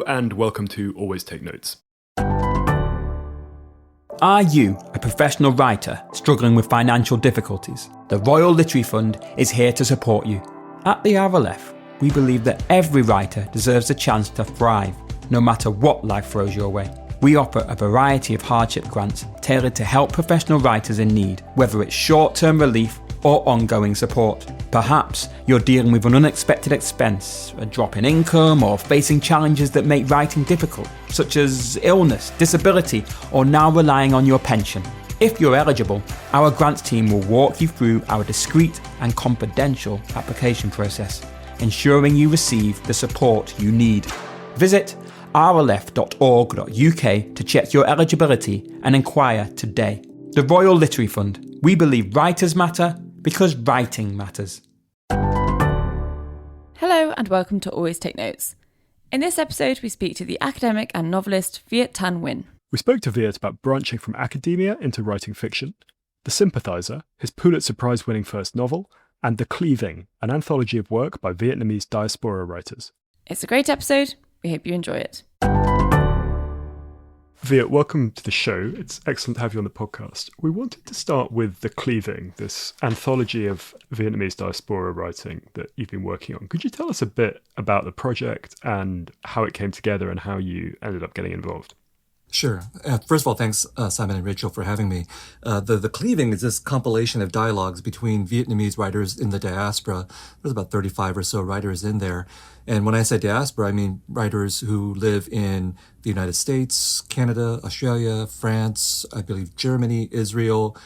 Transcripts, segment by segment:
and welcome to Always Take Notes. Are you a professional writer struggling with financial difficulties? The Royal Literary Fund is here to support you. At the RLF, we believe that every writer deserves a chance to thrive, no matter what life throws your way. We offer a variety of hardship grants tailored to help professional writers in need, whether it's short-term relief or ongoing support. Perhaps you're dealing with an unexpected expense, a drop in income, or facing challenges that make writing difficult, such as illness, disability, or now relying on your pension. If you're eligible, our grants team will walk you through our discreet and confidential application process, ensuring you receive the support you need. Visit rlf.org.uk to check your eligibility and inquire today. The Royal Literary Fund. We believe writers matter because writing matters. Hello and welcome to Always Take Notes. In this episode, we speak to the academic and novelist Viet Thanh Nguyen. We spoke to Viet about branching from academia into writing fiction, The Sympathizer, his Pulitzer Prize-winning first novel, and The Cleaving, an anthology of work by Vietnamese diaspora writers. It's a great episode. We hope you enjoy it. Viet, welcome to the show. It's excellent to have you on the podcast. We wanted to start with The Cleaving, this anthology of Vietnamese diaspora writing that you've been working on. Could you tell us a bit about the project and how it came together and how you ended up getting involved? Sure. First of all, thanks, Simon and Rachel, for having me. The Cleaving is this compilation of dialogues between Vietnamese writers in the diaspora. There's about 35 or so writers in there. And when I say diaspora, I mean writers who live in the United States, Canada, Australia, France, I believe Germany, Israel,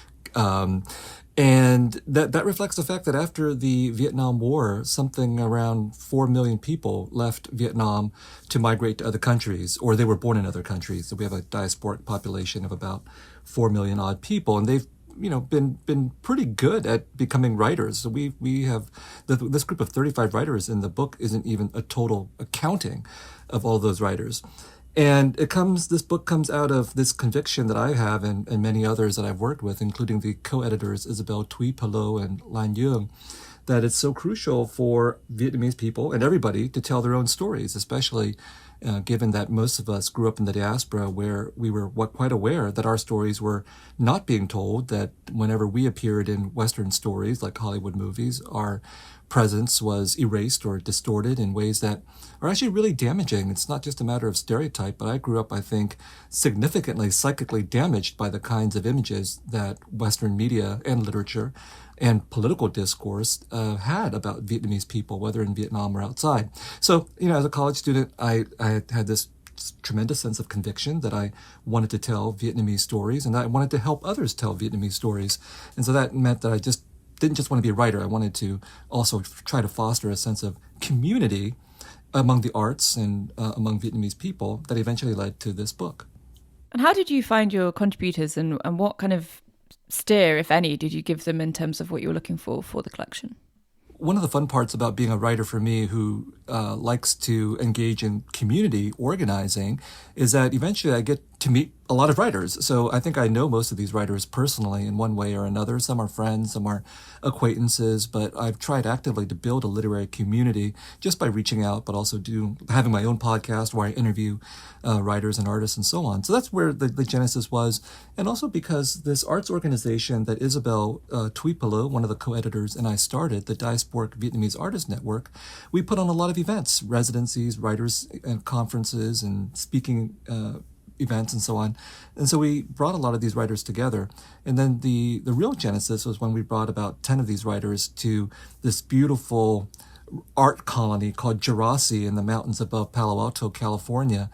and that reflects the fact that after the Vietnam War, something around 4 million people left Vietnam to migrate to other countries, or they were born in other countries. So we have a diasporic population of about 4 million odd people, and they've been pretty good at becoming writers. So we have this group of 35 writers in the book isn't even a total accounting of all those writers. And this book comes out of this conviction that I have and many others that I've worked with, including the co-editors Isabelle Thuy Pelot and Lan Yung, that it's so crucial for Vietnamese people and everybody to tell their own stories, especially given that most of us grew up in the diaspora where we were quite aware that our stories were not being told, that whenever we appeared in Western stories like Hollywood movies, our presence was erased or distorted in ways that are actually really damaging. It's not just a matter of stereotype, but I grew up, I think, significantly psychically damaged by the kinds of images that Western media and literature and political discourse had about Vietnamese people, whether in Vietnam or outside. So, as a college student, I had this tremendous sense of conviction that I wanted to tell Vietnamese stories and I wanted to help others tell Vietnamese stories. And so that meant that I didn't just want to be a writer. I wanted to also try to foster a sense of community among the arts and among Vietnamese people that eventually led to this book. And how did you find your contributors and what kind of steer, if any, did you give them in terms of what you were looking for the collection? One of the fun parts about being a writer for me who likes to engage in community organizing is that eventually I get to meet a lot of writers. So I think I know most of these writers personally in one way or another. Some are friends, some are acquaintances, but I've tried actively to build a literary community just by reaching out, but also having my own podcast where I interview writers and artists and so on. So that's where the genesis was. And also because this arts organization that Isabelle Thuy Pelot, one of the co-editors, and I started, the Diasporic Vietnamese Artists Network, we put on a lot of events, residencies, writers and conferences and speaking events and so on. And so we brought a lot of these writers together. And then the real genesis was when we brought about 10 of these writers to this beautiful art colony called Jurassic in the mountains above Palo Alto, California.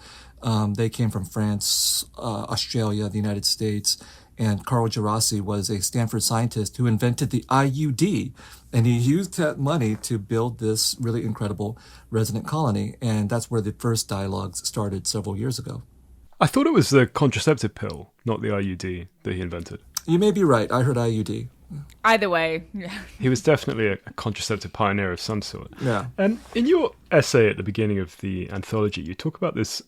They came from France, Australia, the United States. And Carl Jurassic was a Stanford scientist who invented the IUD. And he used that money to build this really incredible resident colony. And that's where the first dialogues started several years ago. I thought it was the contraceptive pill, not the IUD, that he invented. You may be right. I heard IUD. Either way, yeah. He was definitely a contraceptive pioneer of some sort. Yeah. And in your essay at the beginning of the anthology, you talk about this,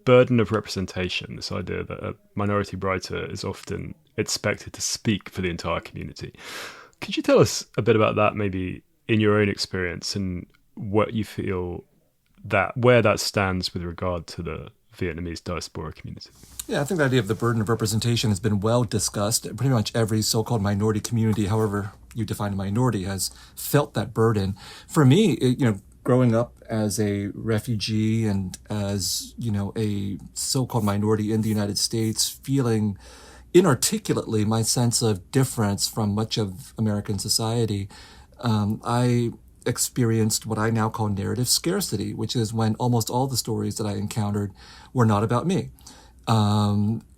burden of representation, this idea that a minority writer is often expected to speak for the entire community. Could you tell us a bit about that, maybe in your own experience, and what you feel where that stands with regard to the Vietnamese diaspora community. Yeah, I think the idea of the burden of representation has been well discussed. Pretty much every so-called minority community, however you define a minority, has felt that burden. For me, growing up as a refugee and as, a so-called minority in the United States, feeling inarticulately my sense of difference from much of American society, I experienced what I now call narrative scarcity, which is when almost all the stories that I encountered were not about me.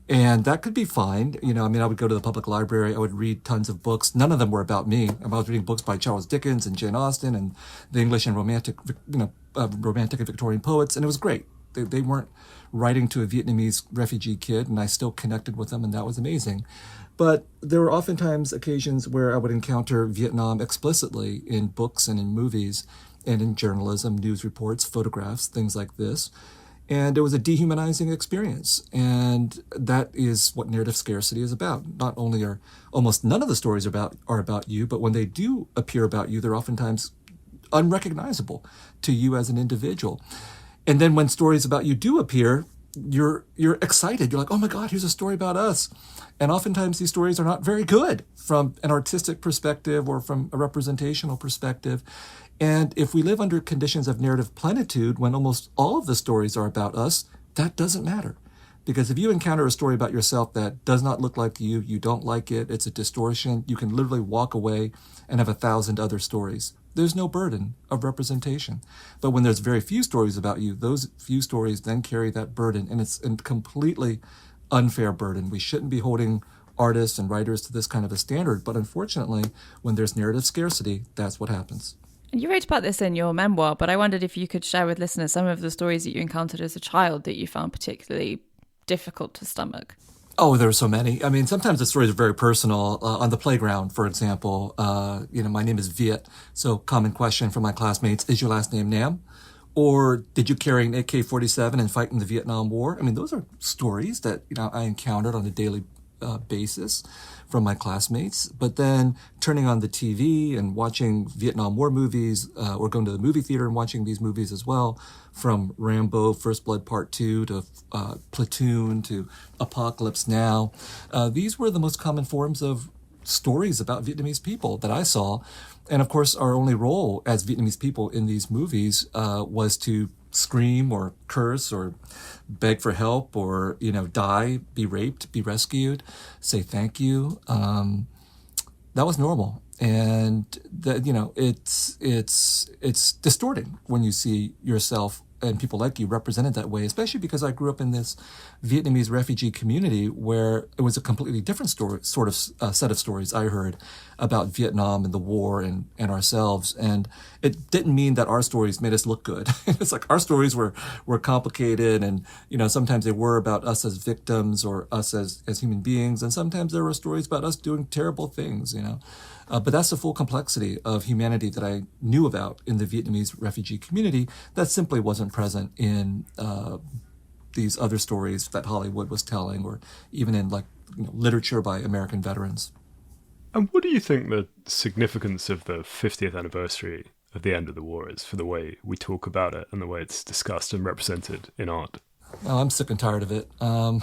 And that could be fine. I would go to the public library. I would read tons of books. None of them were about me. I was reading books by Charles Dickens and Jane Austen and the English and romantic and Victorian poets. And it was great. They weren't writing to a Vietnamese refugee kid, and I still connected with them, and that was amazing. But there were oftentimes occasions where I would encounter Vietnam explicitly in books and in movies and in journalism, news reports, photographs, things like this. And it was a dehumanizing experience. And that is what narrative scarcity is about. Not only are almost none of the stories are about you, but when they do appear about you, they're oftentimes unrecognizable to you as an individual. And then when stories about you do appear, you're excited. You're like, oh my God, here's a story about us. And oftentimes these stories are not very good from an artistic perspective or from a representational perspective. And if we live under conditions of narrative plenitude, when almost all of the stories are about us, that doesn't matter. Because if you encounter a story about yourself that does not look like you don't like it, it's a distortion, you can literally walk away and have 1,000 other stories. There's no burden of representation. But when there's very few stories about you, those few stories then carry that burden, and it's a completely unfair burden. We shouldn't be holding artists and writers to this kind of a standard, but unfortunately, when there's narrative scarcity, that's what happens. You wrote about this in your memoir, but I wondered if you could share with listeners some of the stories that you encountered as a child that you found particularly difficult to stomach. Oh, there are so many. I mean, sometimes the stories are very personal. On the playground, for example, my name is Viet. So common question from my classmates, is your last name Nam? Or did you carry an AK-47 and fight in the Vietnam War? I mean, those are stories that, I encountered on a daily basis from my classmates. But then turning on the TV and watching Vietnam War movies, or going to the movie theater and watching these movies as well, from Rambo, First Blood Part 2 to Platoon to Apocalypse Now. These were the most common forms of stories about Vietnamese people that I saw. And of course, our only role as Vietnamese people in these movies was to scream or curse or beg for help or, die, be raped, be rescued, say thank you. That was normal. And that, it's distorting when you see yourself and people like you represented that way, especially because I grew up in this Vietnamese refugee community where it was a completely different story, sort of set of stories I heard about Vietnam and the war and ourselves. And it didn't mean that our stories made us look good. It's like our stories were complicated, and, sometimes they were about us as victims or us as human beings. And sometimes there were stories about us doing terrible things, But that's the full complexity of humanity that I knew about in the Vietnamese refugee community that simply wasn't present in these other stories that Hollywood was telling, or even in literature by American veterans. And what do you think the significance of the 50th anniversary of the end of the war is for the way we talk about it and the way it's discussed and represented in art? Oh, I'm sick and tired of it. My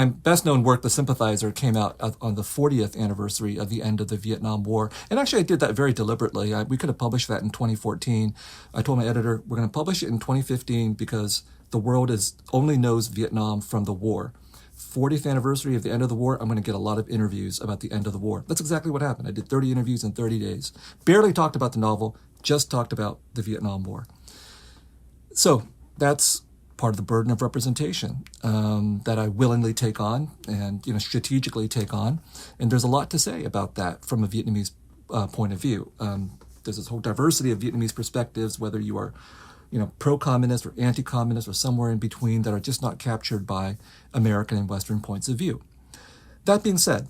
best-known work, The Sympathizer, came out on the 40th anniversary of the end of the Vietnam War. And actually, I did that very deliberately. We could have published that in 2014. I told my editor, we're going to publish it in 2015 because the world only knows Vietnam from the war. 40th anniversary of the end of the war, I'm going to get a lot of interviews about the end of the war. That's exactly what happened. I did 30 interviews in 30 days. Barely talked about the novel, just talked about the Vietnam War. So that's part of the burden of representation that I willingly take on and strategically take on. And there's a lot to say about that from a Vietnamese point of view. There's this whole diversity of Vietnamese perspectives, whether you are pro-communist or anti-communist or somewhere in between, that are just not captured by American and Western points of view. That being said,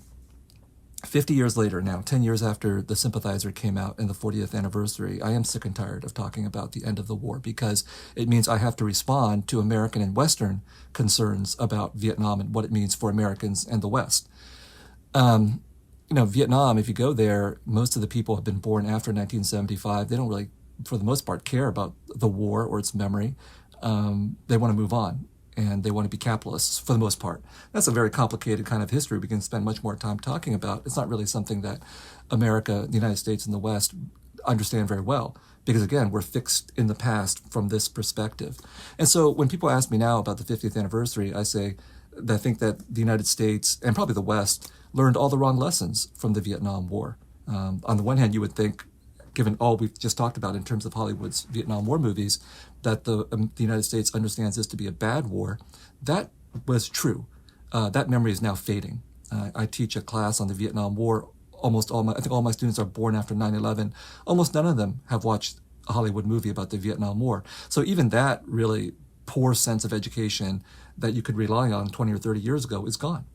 50 years later now, 10 years after The Sympathizer came out in the 40th anniversary, I am sick and tired of talking about the end of the war because it means I have to respond to American and Western concerns about Vietnam and what it means for Americans and the West. Vietnam, if you go there, most of the people have been born after 1975. They don't really for the most part, care about the war or its memory. They want to move on, and they want to be capitalists for the most part. That's a very complicated kind of history we can spend much more time talking about. It's not really something that America, the United States, and the West understand very well, because again, we're fixed in the past from this perspective. And so when people ask me now about the 50th anniversary, I say that I think that the United States, and probably the West, learned all the wrong lessons from the Vietnam War. On the one hand, you would think, given all we've just talked about in terms of Hollywood's Vietnam War movies, that the United States understands this to be a bad war. That was true. That memory is now fading. I teach a class on the Vietnam War. I think all my students are born after 9/11. Almost none of them have watched a Hollywood movie about the Vietnam War. So even that really poor sense of education that you could rely on 20 or 30 years ago is gone.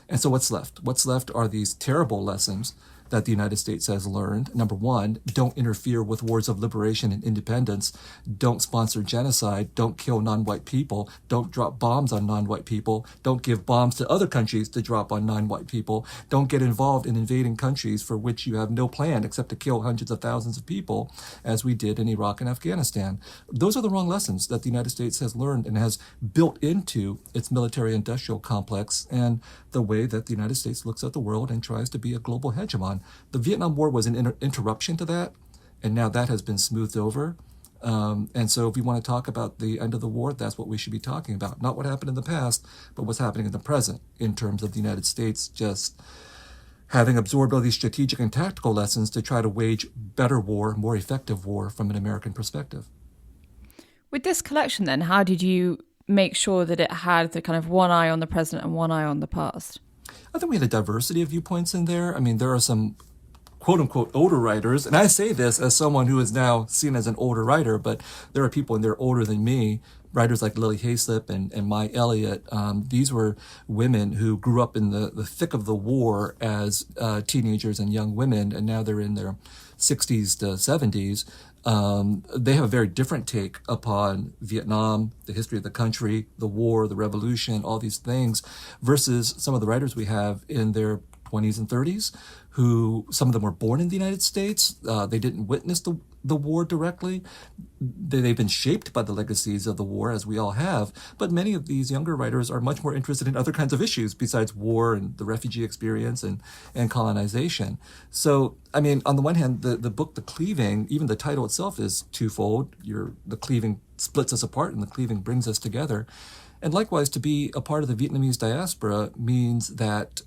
And so what's left? What's left are these terrible lessons that the United States has learned. Number one, don't interfere with wars of liberation and independence. Don't sponsor genocide. Don't kill non-white people. Don't drop bombs on non-white people. Don't give bombs to other countries to drop on non-white people. Don't get involved in invading countries for which you have no plan except to kill hundreds of thousands of people, as we did in Iraq and Afghanistan. Those are the wrong lessons that the United States has learned and has built into its military-industrial complex and the way that the United States looks at the world and tries to be a global hegemon. The Vietnam War was an interruption to that, and now that has been smoothed over. And so if we want to talk about the end of the war, that's what we should be talking about. Not what happened in the past, but what's happening in the present in terms of the United States just having absorbed all these strategic and tactical lessons to try to wage better war, more effective war from an American perspective. With this collection then, how did you make sure that it had the kind of one eye on the present and one eye on the past? I think we had a diversity of viewpoints in there. I mean, there are some quote-unquote older writers, and I say this as someone who is now seen as an older writer, but there are people, and they're older than me, writers like Lily Hayslip and Mai Elliott. These were women who grew up in the thick of the war as teenagers and young women, and now they're in their 60s to 70s. They have a very different take upon Vietnam, the history of the country, the war, the revolution, all these things, versus some of the writers we have in their 20s and 30s, who some of them were born in the United States. They didn't witness the war directly. They've been shaped by the legacies of the war, as we all have. But many of these younger writers are much more interested in other kinds of issues besides war and the refugee experience and colonization. So, I mean, on the one hand, the book, The Cleaving, even the title itself is twofold. The cleaving splits us apart and the cleaving brings us together. And likewise, to be a part of the Vietnamese diaspora means that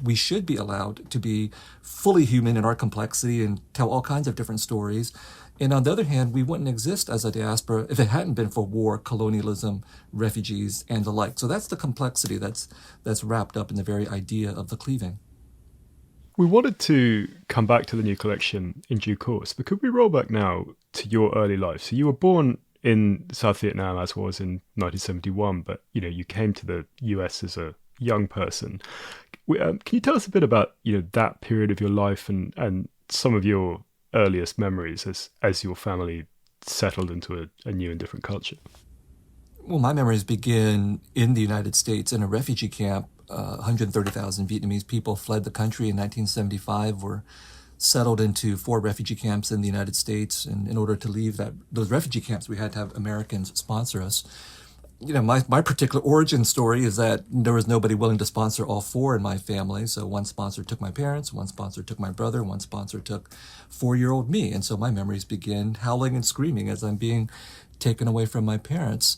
we should be allowed to be fully human in our complexity and tell all kinds of different stories. And on the other hand, we wouldn't exist as a diaspora if it hadn't been for war, colonialism, refugees, and the like. So that's the complexity that's wrapped up in the very idea of the cleaving. We wanted to come back to the new collection in due course, but could we roll back now to your early life? So you were born in South Vietnam, as was in 1971, but you came to the US as a young person. Can you tell us a bit about that period of your life and some of your earliest memories as your family settled into a new and different culture? Well, my memories begin in the United States in a refugee camp. 130,000 Vietnamese people fled the country in 1975, were settled into 4 refugee camps in the United States. And in order to leave those refugee camps, we had to have Americans sponsor us. My particular origin story is that there was nobody willing to sponsor all 4 in my family. So one sponsor took my parents, one sponsor took my brother, one sponsor took 4-year-old me. And so my memories begin howling and screaming as I'm being taken away from my parents.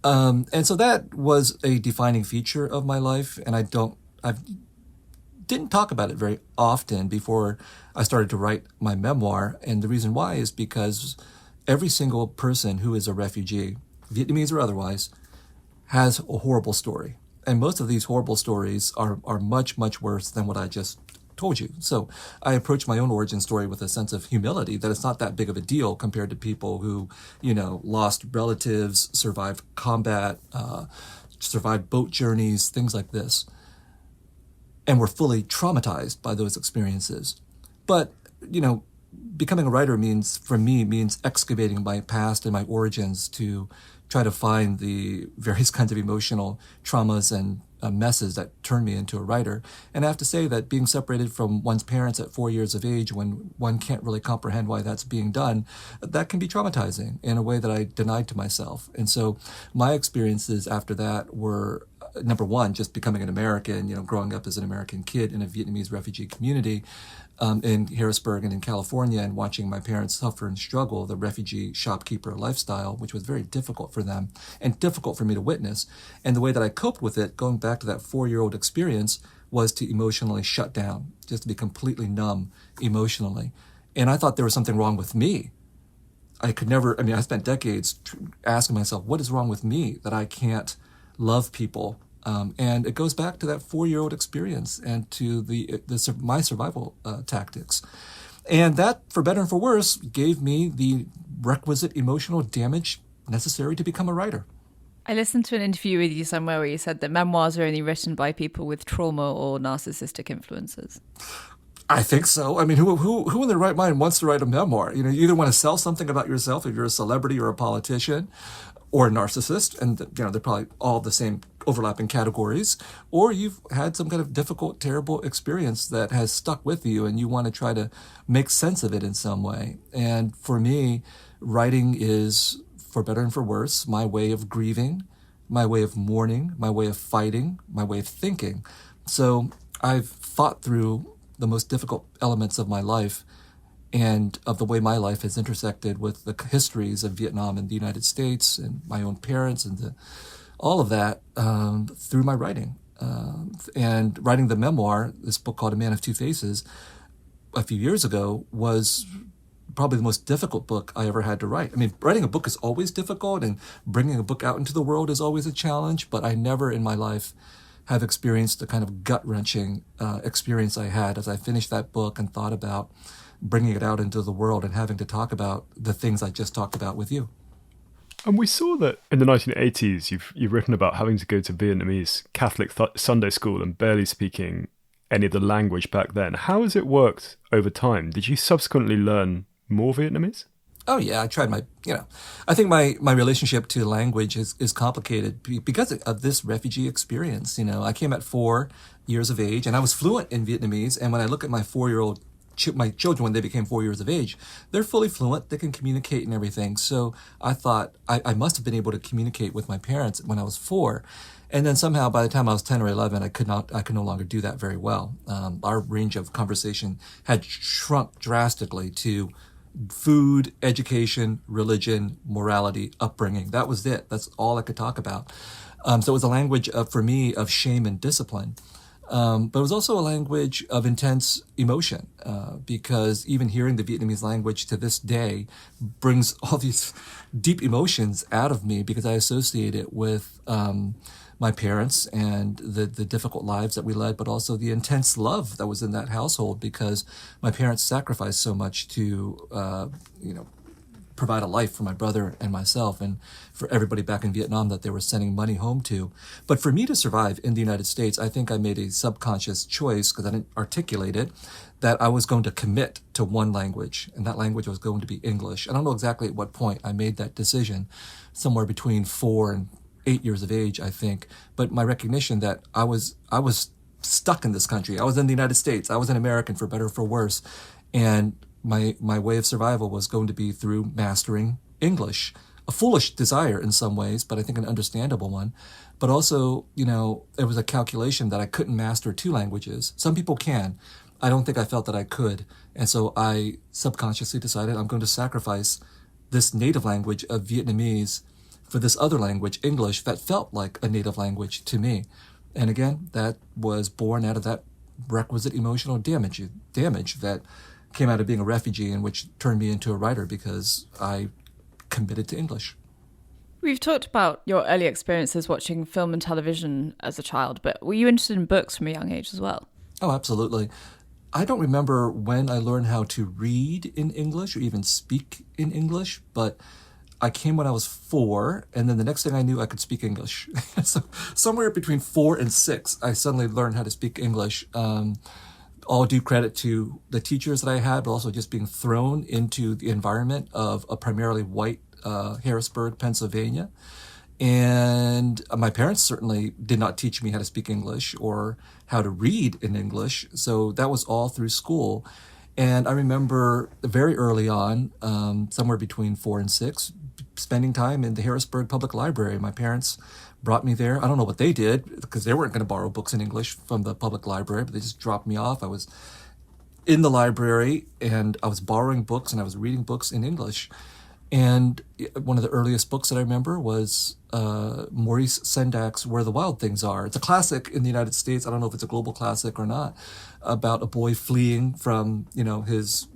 And so that was a defining feature of my life. And I didn't talk about it very often before I started to write my memoir. And the reason why is because every single person who is a refugee, Vietnamese or otherwise, has a horrible story. And most of these horrible stories are much, much worse than what I just told you. So I approach my own origin story with a sense of humility that it's not that big of a deal compared to people who, lost relatives, survived combat, survived boat journeys, things like this, and were fully traumatized by those experiences. But, becoming a writer means excavating my past and my origins to try to find the various kinds of emotional traumas and messes that turned me into a writer. And I have to say that being separated from one's parents at 4 years of age, when one can't really comprehend why that's being done, that can be traumatizing in a way that I denied to myself. And so my experiences after that were, number one, just becoming an American, growing up as an American kid in a Vietnamese refugee community in Harrisburg and in California, and watching my parents suffer and struggle the refugee shopkeeper lifestyle, which was very difficult for them and difficult for me to witness. And the way that I coped with it, going back to that 4-year-old experience, was to emotionally shut down, just to be completely numb emotionally. And I thought there was something wrong with me. I spent decades asking myself, what is wrong with me that I can't love people? And it goes back to that 4-year-old experience and to my survival tactics. And that, for better and for worse, gave me the requisite emotional damage necessary to become a writer. I listened to an interview with you somewhere where you said that memoirs are only written by people with trauma or narcissistic influences. I think so. I mean, who in their right mind wants to write a memoir? You either want to sell something about yourself if you're a celebrity or a politician, or a narcissist, and they're probably all the same overlapping categories, or you've had some kind of difficult, terrible experience that has stuck with you and you want to try to make sense of it in some way. And for me, writing is, for better and for worse, my way of grieving, my way of mourning, my way of fighting, my way of thinking. So I've fought through the most difficult elements of my life and of the way my life has intersected with the histories of Vietnam and the United States and my own parents and all of that through my writing. And writing the memoir, this book called A Man of Two Faces, a few years ago, was probably the most difficult book I ever had to write. I mean, writing a book is always difficult, and bringing a book out into the world is always a challenge, but I never in my life have experienced the kind of gut-wrenching experience I had as I finished that book and thought about bringing it out into the world and having to talk about the things I just talked about with you. And we saw that in the 1980s, you've written about having to go to Vietnamese Catholic Sunday school and barely speaking any of the language back then. How has it worked over time? Did you subsequently learn more Vietnamese? Oh, yeah, I tried I think my relationship to language is complicated because of this refugee experience. I came at 4 years of age and I was fluent in Vietnamese. And when I look at my 4-year-old my children, when they became 4 years of age, they're fully fluent. They can communicate and everything. So I thought I must have been able to communicate with my parents when I was 4. And then somehow by the time I was 10 or 11, I could no longer do that very well. Our range of conversation had shrunk drastically to food, education, religion, morality, upbringing. That was it. That's all I could talk about. So it was a language for me of shame and discipline. But it was also a language of intense emotion, because even hearing the Vietnamese language to this day brings all these deep emotions out of me, because I associate it with my parents and the difficult lives that we led, but also the intense love that was in that household, because my parents sacrificed so much to, provide a life for my brother and myself and for everybody back in Vietnam that they were sending money home to. But for me to survive in the United States, I think I made a subconscious choice, because I didn't articulate it, that I was going to commit to one language, and that language was going to be English. I don't know exactly at what point I made that decision, somewhere between 4 and 8 years of age, I think. But my recognition that I was stuck in this country. I was in the United States. I was an American, for better or for worse. And my way of survival was going to be through mastering English. A foolish desire in some ways, but I think an understandable one. But also, there was a calculation that I couldn't master 2 languages. Some people can. I don't think I felt that I could. And so I subconsciously decided I'm going to sacrifice this native language of Vietnamese for this other language, English, that felt like a native language to me. And again, that was born out of that requisite emotional damage that came out of being a refugee, and which turned me into a writer because I committed to English. We've talked about your early experiences watching film and television as a child, but were you interested in books from a young age as well? Oh, absolutely. I don't remember when I learned how to read in English or even speak in English, but I came when I was 4, and then the next thing I knew, I could speak English. So somewhere between 4 and 6, I suddenly learned how to speak English. All due credit to the teachers that I had, but also just being thrown into the environment of a primarily white Harrisburg, Pennsylvania. And my parents certainly did not teach me how to speak English or how to read in English. So that was all through school. And I remember very early on, somewhere between 4 and 6, spending time in the Harrisburg Public Library. My parents brought me there. I don't know what they did because they weren't going to borrow books in English from the public library, but they just dropped me off. I was in the library and I was borrowing books and I was reading books in English. And one of the earliest books that I remember was Maurice Sendak's Where the Wild Things Are. It's a classic in the United States. I don't know if it's a global classic or not, about a boy fleeing from, his,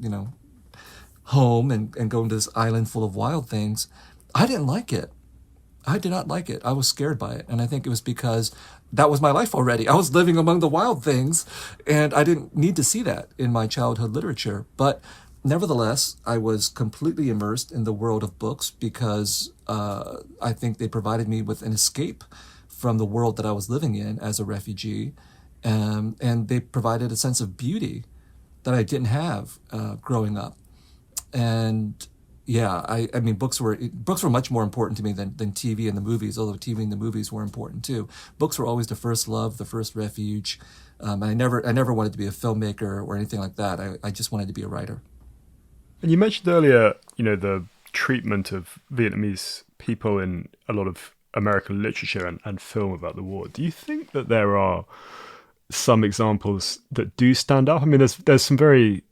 home and going to this island full of wild things. I didn't like it. I did not like it. I was scared by it. And I think it was because that was my life already. I was living among the wild things, and I didn't need to see that in my childhood literature. But nevertheless, I was completely immersed in the world of books because I think they provided me with an escape from the world that I was living in as a refugee. And they provided a sense of beauty that I didn't have growing up. And yeah, I mean, books were much more important to me than TV and the movies, although TV and the movies were important too. Books were always the first love, the first refuge. I never wanted to be a filmmaker or anything like that. I just wanted to be a writer. And you mentioned earlier, the treatment of Vietnamese people in a lot of American literature and film about the war. Do you think that there are some examples that do stand out? I mean, there's some very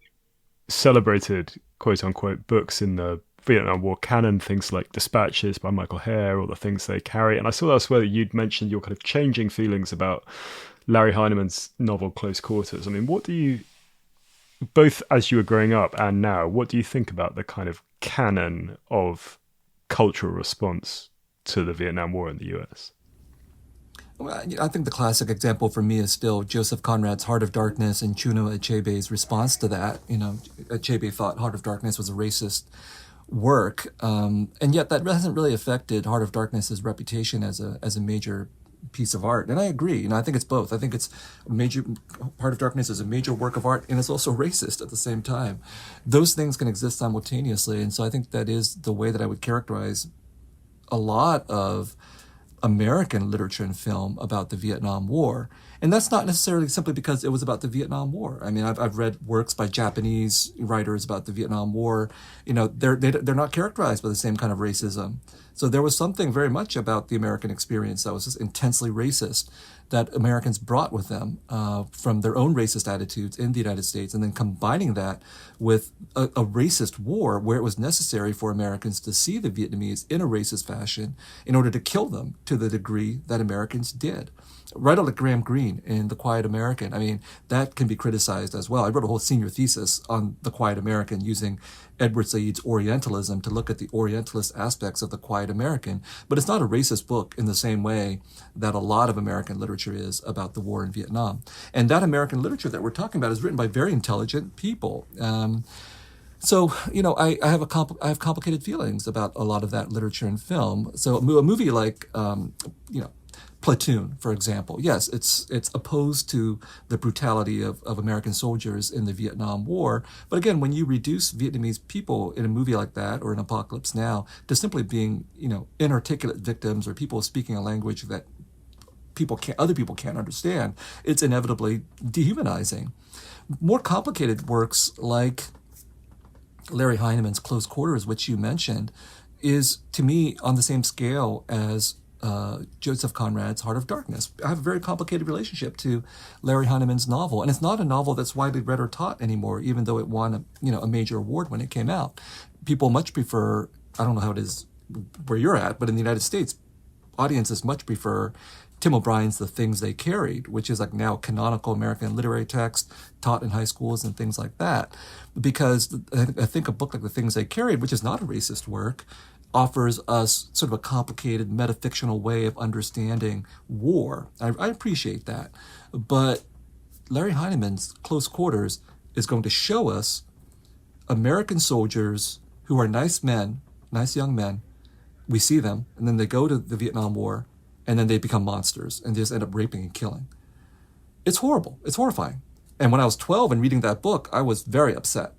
celebrated, quote unquote, books in the Vietnam War canon, things like Dispatches by Michael Hare or The Things They Carry. And I saw elsewhere that you'd mentioned your kind of changing feelings about Larry Heinemann's novel Close Quarters. I mean, what do you, both as you were growing up and now, what do you think about the kind of canon of cultural response to the Vietnam War in the US? Well, I think the classic example for me is still Joseph Conrad's Heart of Darkness and Chuno Achebe's response to that. Achebe thought Heart of Darkness was a racist work, and yet that hasn't really affected Heart of Darkness's reputation as a major piece of art. And I agree. I think it's both. I think it's a major. Heart of Darkness is a major work of art, and it's also racist at the same time. Those things can exist simultaneously, and so I think that is the way that I would characterize a lot of American literature and film about the Vietnam War. And that's not necessarily simply because it was about the Vietnam War. I mean, I've read works by Japanese writers about the Vietnam War. They're not characterized by the same kind of racism. So there was something very much about the American experience that was just intensely racist that Americans brought with them from their own racist attitudes in the United States, and then combining that with a racist war where it was necessary for Americans to see the Vietnamese in a racist fashion in order to kill them to the degree that Americans did. Right like Graham Greene in The Quiet American. I mean, that can be criticized as well. I wrote a whole senior thesis on The Quiet American using Edward Said's Orientalism to look at the Orientalist aspects of The Quiet American. But it's not a racist book in the same way that a lot of American literature is about the war in Vietnam. And that American literature that we're talking about is written by very intelligent people. So, I have complicated feelings about a lot of that literature and film. So a movie like, Platoon, for example. Yes, it's opposed to the brutality of American soldiers in the Vietnam War. But again, when you reduce Vietnamese people in a movie like that or in Apocalypse Now to simply being, inarticulate victims or people speaking a language that other people can't understand, it's inevitably dehumanizing. More complicated works like Larry Heinemann's Close Quarters, which you mentioned, is to me on the same scale as Joseph Conrad's Heart of Darkness. I have a very complicated relationship to Larry Heinemann's novel, and it's not a novel that's widely read or taught anymore, even though it won a major award when it came out. People much prefer, I don't know how it is where you're at, but in the United States, audiences much prefer Tim O'Brien's The Things They Carried, which is like now canonical American literary text taught in high schools and things like that. Because I think a book like The Things They Carried, which is not a racist work, offers us sort of a complicated metafictional way of understanding war. I appreciate that. But Larry Heinemann's Close Quarters is going to show us American soldiers who are nice men, nice young men. We see them, and then they go to the Vietnam War, and then they become monsters, and they just end up raping and killing. It's horrible. It's horrifying. And when I was 12 and reading that book, I was very upset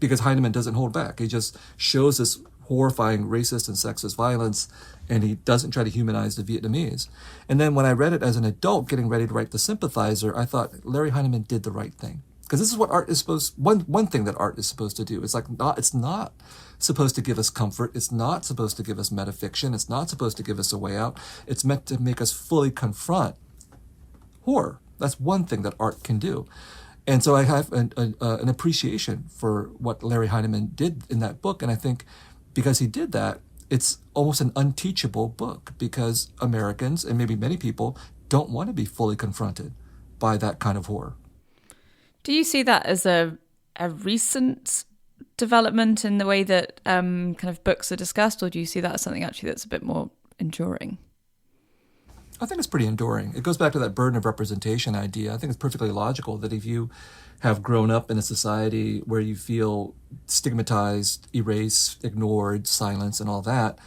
because Heinemann doesn't hold back. He just shows us horrifying racist and sexist violence, and he doesn't try to humanize the Vietnamese. And then when I read it as an adult, getting ready to write The Sympathizer, I thought Larry Heineman did the right thing. Because this is what art is one thing that art is supposed to do. It's not supposed to give us comfort. It's not supposed to give us metafiction. It's not supposed to give us a way out. It's meant to make us fully confront horror. That's one thing that art can do. And so I have an appreciation for what Larry Heineman did in that book. And I think because he did that, it's almost an unteachable book, because Americans, and maybe many people, don't want to be fully confronted by that kind of horror. Do you see that as a recent development in the way that kind of books are discussed, or do you see that as something actually that's a bit more enduring? I think it's pretty enduring. It goes back to that burden of representation idea. I think it's perfectly logical that if you have grown up in a society where you feel stigmatized, erased, ignored, silenced, and all that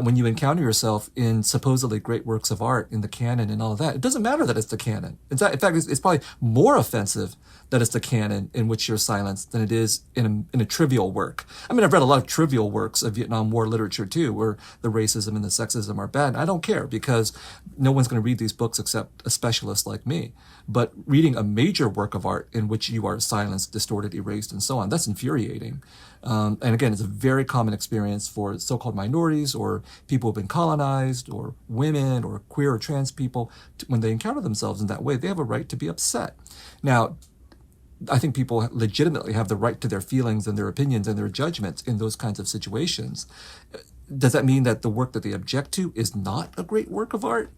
when you encounter yourself in supposedly great works of art in the canon and all of that, it doesn't matter that it's the canon. In fact, it's probably more offensive that it's the canon in which you're silenced than it is in a trivial work. I mean, I've read a lot of trivial works of Vietnam War literature too, where the racism and the sexism are bad. And I don't care, because no one's going to read these books except a specialist like me. But reading a major work of art in which you are silenced, distorted, erased, and so on, that's infuriating. And again, it's a very common experience for so-called minorities or people who've been colonized or women or queer or trans people. When they encounter themselves in that way, they have a right to be upset. Now, I think people legitimately have the right to their feelings and their opinions and their judgments in those kinds of situations. Does that mean that the work that they object to is not a great work of art?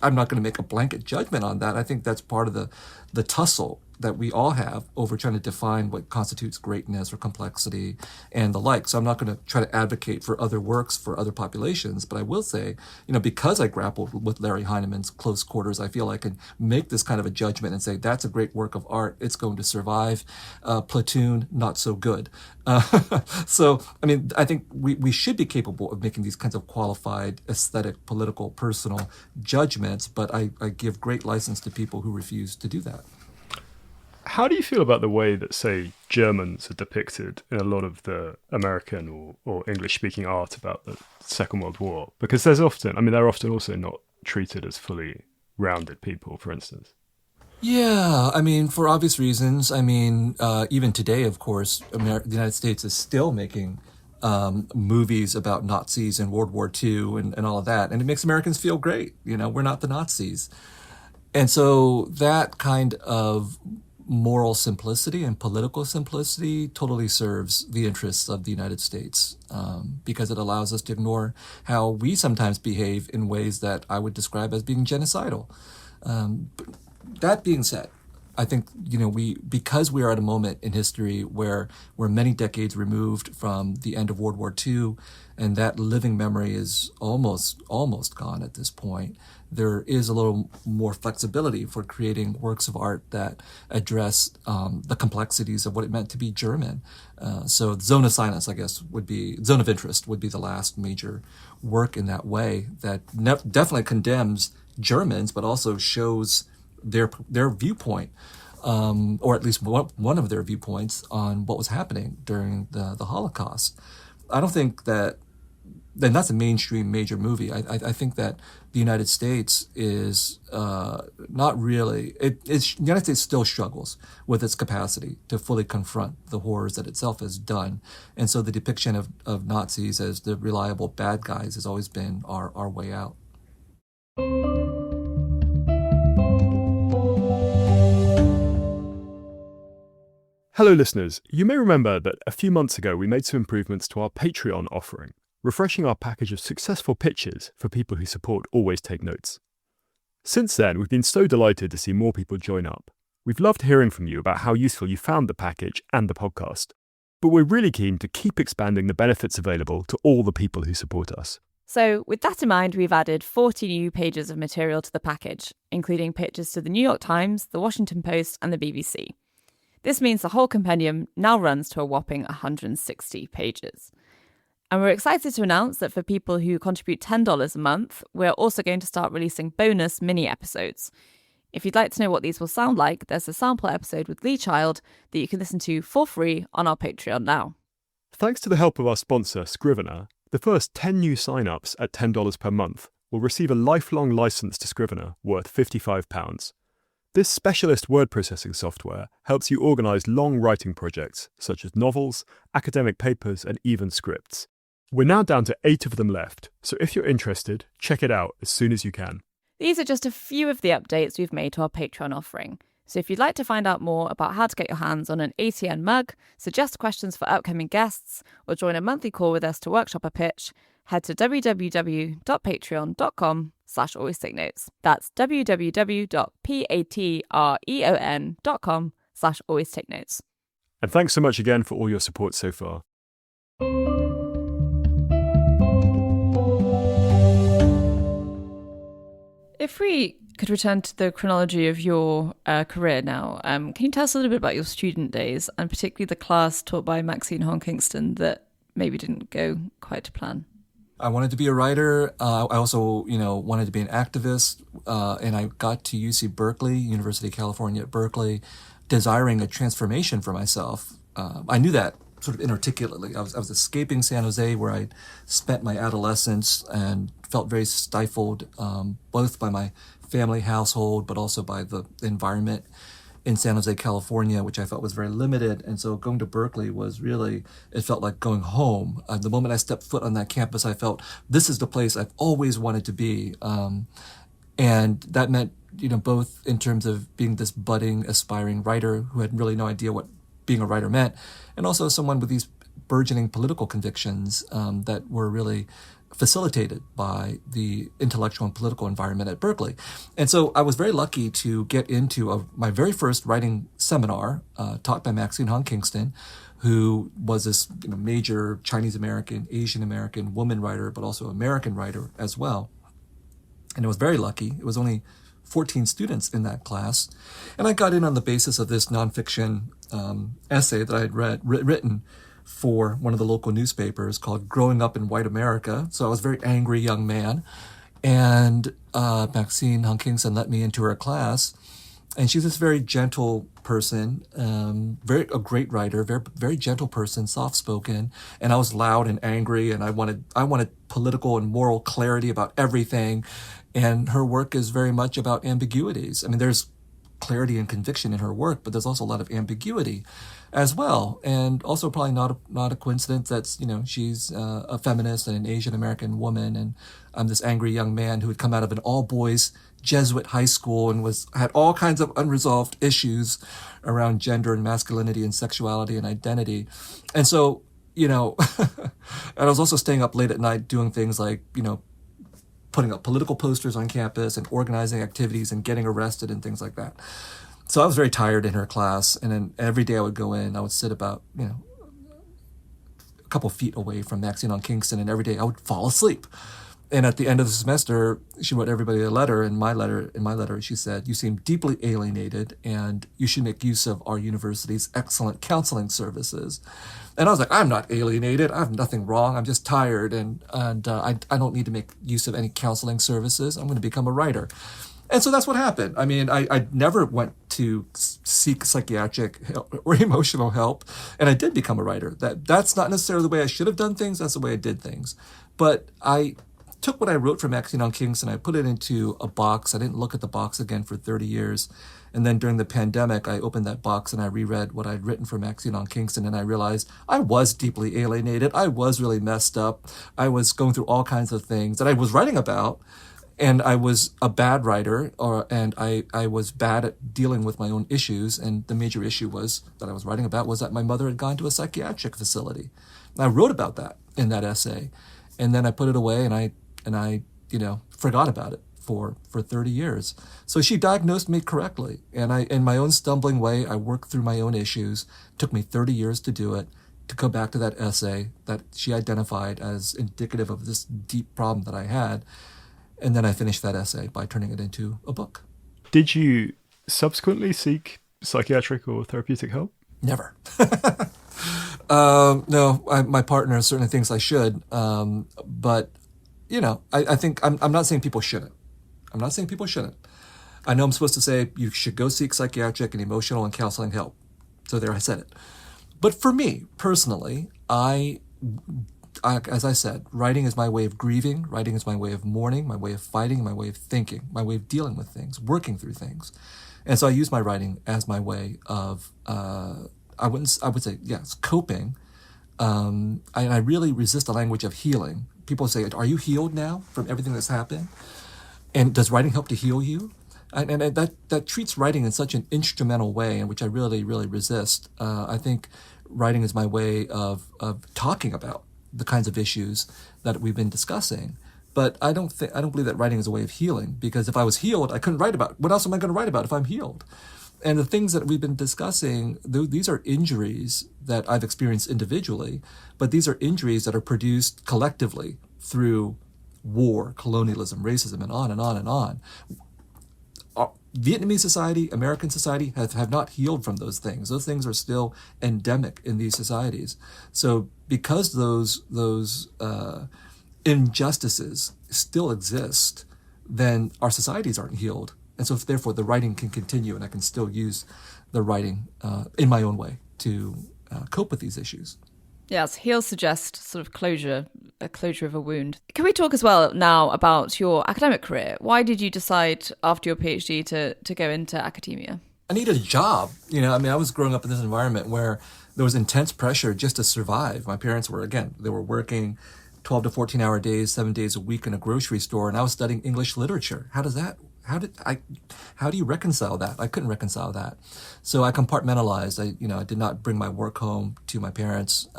I'm not going to make a blanket judgment on that. I think that's part of the tussle that we all have over trying to define what constitutes greatness or complexity and the like. So I'm not going to try to advocate for other works for other populations, but I will say, because I grappled with Larry Heineman's Close Quarters, I feel I can make this kind of a judgment and say that's a great work of art. It's going to survive. Platoon, not so good. So, I think we should be capable of making these kinds of qualified aesthetic, political, personal judgments, but I give great license to people who refuse to do that. How do you feel about the way that, say, Germans are depicted in a lot of the American or English-speaking art about the Second World War? Because they're often also not treated as fully rounded people, for instance. Yeah, for obvious reasons. Even today, of course, the United States is still making movies about Nazis and World War II and all of that. And it makes Americans feel great. We're not the Nazis. And so that kind of moral simplicity and political simplicity totally serves the interests of the United States, because it allows us to ignore how we sometimes behave in ways that I would describe as being genocidal. That being said, I think, because we are at a moment in history where we're many decades removed from the end of World War II, and that living memory is almost gone at this point, there is a little more flexibility for creating works of art that address the complexities of what it meant to be German. So Zone of Silence, I guess, Zone of Interest would be the last major work in that way that definitely condemns Germans, but also shows their viewpoint, or at least one of their viewpoints on what was happening during the Holocaust. I don't think that, and that's a mainstream major movie. I think that the United States is not really, the United States still struggles with its capacity to fully confront the horrors that itself has done. And so the depiction of Nazis as the reliable bad guys has always been our way out. Hello listeners, you may remember that a few months ago we made some improvements to our Patreon offering, refreshing our package of successful pitches for people who support Always Take Notes. Since then, we've been so delighted to see more people join up. We've loved hearing from you about how useful you found the package and the podcast, but we're really keen to keep expanding the benefits available to all the people who support us. So with that in mind, we've added 40 new pages of material to the package, including pitches to the New York Times, the Washington Post and the BBC. This means the whole compendium now runs to a whopping 160 pages. And we're excited to announce that for people who contribute $10 a month, we're also going to start releasing bonus mini episodes. If you'd like to know what these will sound like, there's a sample episode with Lee Child that you can listen to for free on our Patreon now. thanks to the help of our sponsor, Scrivener, the first 10 new sign-ups at $10 per month will receive a lifelong license to Scrivener worth £55. This specialist word processing software helps you organise long writing projects, such as novels, academic papers, and even scripts. We're now down to 8 of them left, so if you're interested, check it out as soon as you can. These are just a few of the updates we've made to our Patreon offering. So if you'd like to find out more about how to get your hands on an ATN mug, suggest questions for upcoming guests, or join a monthly call with us to workshop a pitch, head to www.patreon.com/alwaystakenotes. That's www.patreon.com/alwaystakenotes. And thanks so much again for all your support so far. If we could return to the chronology of your career now, can you tell us a little bit about your student days, and particularly the class taught by Maxine Hong Kingston that maybe didn't go quite to plan? I wanted to be a writer. I also, wanted to be an activist. And I got to UC Berkeley, University of California at Berkeley, desiring a transformation for myself. I knew that sort of inarticulately. I was escaping San Jose, where I spent my adolescence and felt very stifled, both by my family household, but also by the environment in San Jose, California, which I felt was very limited. And so going to Berkeley was really, it felt like going home. The moment I stepped foot on that campus, I felt this is the place I've always wanted to be. And that meant, both in terms of being this budding, aspiring writer who had really no idea what being a writer meant, and also someone with these burgeoning political convictions that were really facilitated by the intellectual and political environment at Berkeley. And so I was very lucky to get into my very first writing seminar taught by Maxine Hong Kingston, who was this major Chinese-American, Asian-American woman writer, but also American writer as well. And I was very lucky. It was only 14 students in that class. And I got in on the basis of this nonfiction essay that I had written for one of the local newspapers called Growing Up in White America. So I was a very angry young man. And Maxine Hong Kingston let me into her class. And she's this very gentle person, a great writer, very gentle person, soft-spoken. And I was loud and angry, and I wanted political and moral clarity about everything. And her work is very much about ambiguities. I mean, there's clarity and conviction in her work, but there's also a lot of ambiguity as well. And also probably not a coincidence that, she's a feminist and an Asian American woman. And I'm this angry young man who had come out of an all boys Jesuit high school and had all kinds of unresolved issues around gender and masculinity and sexuality and identity. And so, and I was also staying up late at night doing things like, putting up political posters on campus and organizing activities and getting arrested and things like that. So I was very tired in her class. And then every day I would go in, I would sit about, a couple feet away from Maxine Hong Kingston, and every day I would fall asleep. And at the end of the semester, she wrote everybody a letter. In my letter, she said, "You seem deeply alienated, and you should make use of our university's excellent counseling services." And I was like, "I'm not alienated. I have nothing wrong. I'm just tired, and I don't need to make use of any counseling services. I'm going to become a writer." And so that's what happened. I mean, I never went to seek psychiatric help or emotional help, and I did become a writer. That's not necessarily the way I should have done things. That's the way I did things. But I took what I wrote for Maxine Hong Kingston, I put it into a box. I didn't look at the box again for 30 years. And then during the pandemic, I opened that box and I reread what I'd written for Maxine Hong Kingston, and I realized I was deeply alienated. I was really messed up. I was going through all kinds of things that I was writing about, and I was a bad writer, and I was bad at dealing with my own issues. And the major issue that I was writing about was that my mother had gone to a psychiatric facility. And I wrote about that in that essay. And then I put it away, and I forgot about it for 30 years. So she diagnosed me correctly. And in my own stumbling way, I worked through my own issues. It took me 30 years to do it, to go back to that essay that she identified as indicative of this deep problem that I had. And then I finished that essay by turning it into a book. Did you subsequently seek psychiatric or therapeutic help? Never. No, my partner certainly thinks I should. But I think I'm not saying people shouldn't. I'm not saying people shouldn't. I know I'm supposed to say you should go seek psychiatric and emotional and counseling help. So there, I said it. But for me, personally, as I said, writing is my way of grieving, writing is my way of mourning, my way of fighting, my way of thinking, my way of dealing with things, working through things. And so I use my writing as my way of, I would say, yes, coping. I really resist the language of healing. People say, are you healed now from everything that's happened? And does writing help to heal you? And that treats writing in such an instrumental way, in which I really, really resist. I think writing is my way of talking about the kinds of issues that we've been discussing. But I don't believe that writing is a way of healing, because if I was healed, I couldn't write about it. What else am I going to write about if I'm healed? And the things that we've been discussing, these are injuries that I've experienced individually, but these are injuries that are produced collectively through war, colonialism, racism, and on and on and on. Vietnamese society, American society have not healed from those things. Those things are still endemic in these societies. So because those injustices still exist, then our societies aren't healed. And so therefore the writing can continue, and I can still use the writing in my own way to cope with these issues. Yes, heal suggests sort of a closure of a wound. Can we talk as well now about your academic career? Why did you decide after your PhD to go into academia? I needed a job. I was growing up in this environment where there was intense pressure just to survive. My parents were working 12 to 14-hour days, 7 days a week in a grocery store, and I was studying English literature. How do you reconcile that? I couldn't reconcile that. So I compartmentalized. I did not bring my work home to my parents.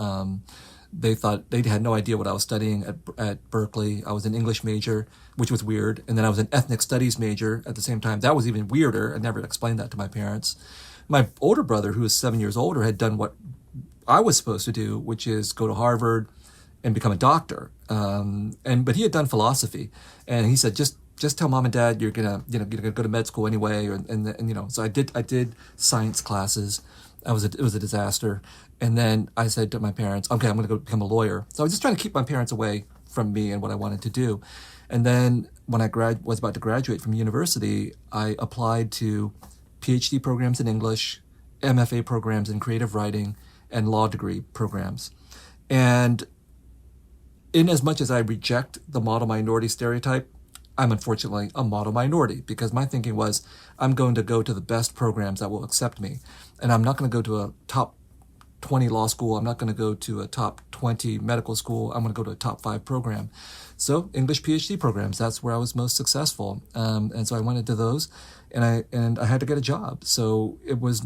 They had no idea what I was studying at Berkeley. I was an English major, which was weird. And then I was an ethnic studies major at the same time. That was even weirder. I never explained that to my parents. My older brother, who was 7 years older, had done what I was supposed to do, which is go to Harvard and become a doctor. But he had done philosophy, and he said, just tell mom and dad you're gonna go to med school anyway, So I did science classes. It was a disaster. And then I said to my parents, okay, I'm gonna go become a lawyer. So I was just trying to keep my parents away from me and what I wanted to do. And then when I was about to graduate from university, I applied to PhD programs in English, MFA programs in creative writing, and law degree programs. And in as much as I reject the model minority stereotype, I'm unfortunately a model minority, because my thinking was I'm going to go to the best programs that will accept me. And I'm not going to go to a top 20 law school. I'm not going to go to a top 20 medical school. I'm going to go to a top 5 program. So English PhD programs, that's where I was most successful. And so I went into those, and I had to get a job. So it was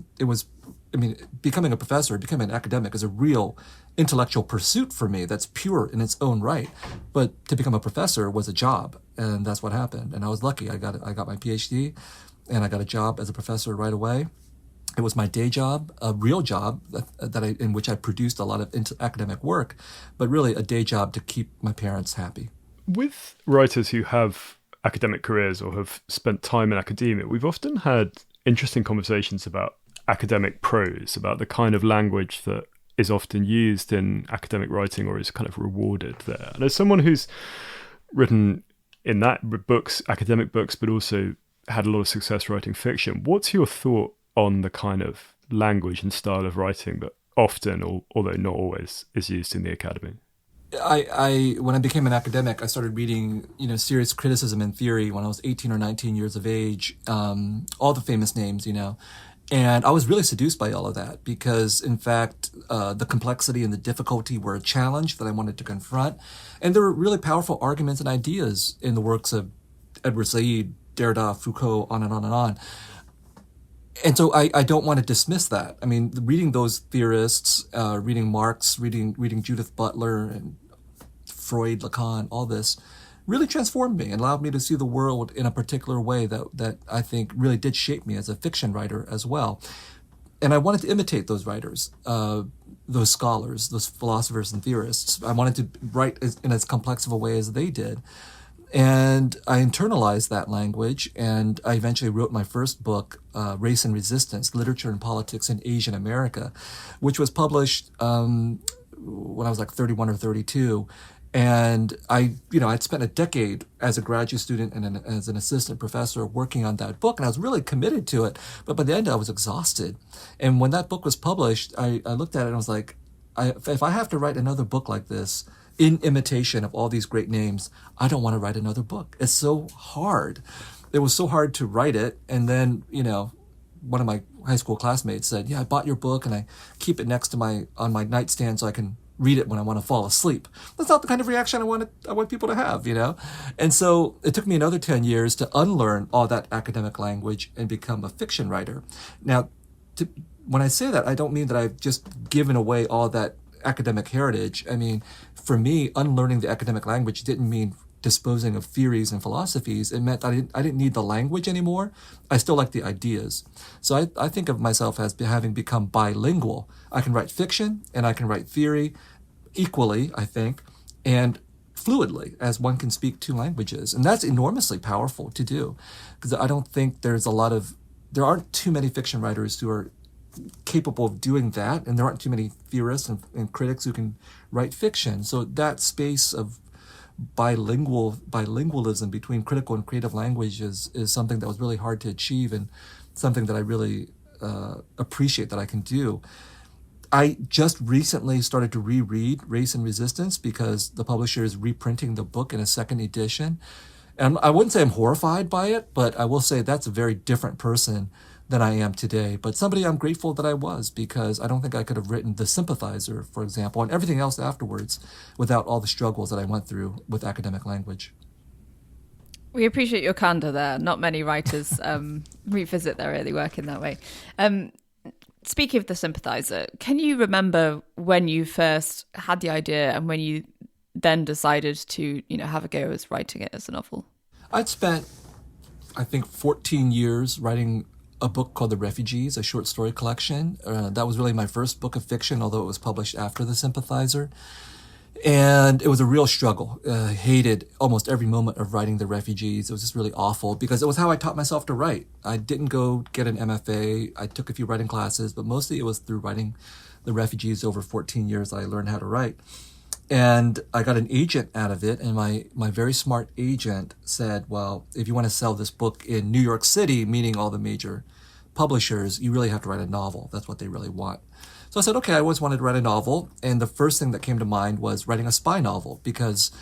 becoming a professor, becoming an academic is a real intellectual pursuit for me that's pure in its own right. But to become a professor was a job, and that's what happened. And I was lucky. I got my PhD, and I got a job as a professor right away. It was my day job, a real job in which I produced a lot of academic work, but really a day job to keep my parents happy. With writers who have academic careers or have spent time in academia, we've often had interesting conversations about academic prose, about the kind of language that is often used in academic writing or is kind of rewarded there. And as someone who's written in that books, academic books, but also had a lot of success writing fiction, what's your thought on the kind of language and style of writing that often, although not always, is used in the academy? When I became an academic, I started reading, serious criticism and theory when I was 18 or 19 years of age, all the famous names, And I was really seduced by all of that because, in fact, the complexity and the difficulty were a challenge that I wanted to confront. And there were really powerful arguments and ideas in the works of Edward Said, Derrida, Foucault, on and on and on. And so I don't want to dismiss that. I mean, reading those theorists, reading Marx, reading Judith Butler and Freud, Lacan, all this really transformed me and allowed me to see the world in a particular way that I think really did shape me as a fiction writer as well. And I wanted to imitate those writers, those scholars, those philosophers and theorists. I wanted to write in as complex of a way as they did. And I internalized that language, and I eventually wrote my first book, Race and Resistance, Literature and Politics in Asian America, which was published when I was like 31 or 32. And I'd spent a decade as a graduate student and as an assistant professor working on that book, and I was really committed to it. But by the end, I was exhausted. And when that book was published, I looked at it and I was like, if I have to write another book like this in imitation of all these great names, I don't want to write another book. It's so hard. It was so hard to write it. And then, one of my high school classmates said, "Yeah, I bought your book and I keep it next to on my nightstand so I can read it when I want to fall asleep." That's not the kind of reaction I want people to have, And so it took me another 10 years to unlearn all that academic language and become a fiction writer. Now, when I say that, I don't mean that I've just given away all that academic heritage. I mean, for me, unlearning the academic language didn't mean disposing of theories and philosophies. It meant I didn't need the language anymore. I still like the ideas. So I think of myself as having become bilingual. I can write fiction and I can write theory equally, I think, and fluidly, as one can speak two languages. And that's enormously powerful to do, because I don't think there aren't too many fiction writers who are capable of doing that, and there aren't too many theorists and critics who can write fiction. So that space of bilingualism between critical and creative language is something that was really hard to achieve, and something that I really appreciate that I can do. I just recently started to reread Race and Resistance because the publisher is reprinting the book in a second edition. And I wouldn't say I'm horrified by it, but I will say that's a very different person than I am today. But somebody I'm grateful that I was, because I don't think I could have written The Sympathizer, for example, and everything else afterwards without all the struggles that I went through with academic language. We appreciate your candor there. Not many writers revisit their early work in that way. Speaking of The Sympathizer, can you remember when you first had the idea and when you then decided to, have a go as writing it as a novel? I'd spent, I think, 14 years writing a book called The Refugees, a short story collection. That was really my first book of fiction, although it was published after The Sympathizer. And it was a real struggle. Hated almost every moment of writing The Refugees. It was just really awful because it was how I taught myself to write. I didn't go get an MFA. I took a few writing classes, but mostly it was through writing The Refugees. Over 14 years, I learned how to write. And I got an agent out of it, and my very smart agent said, well, if you want to sell this book in New York City, meaning all the major publishers, you really have to write a novel. That's what they really want. So I said, okay, I always wanted to write a novel. And the first thing that came to mind was writing a spy novel, because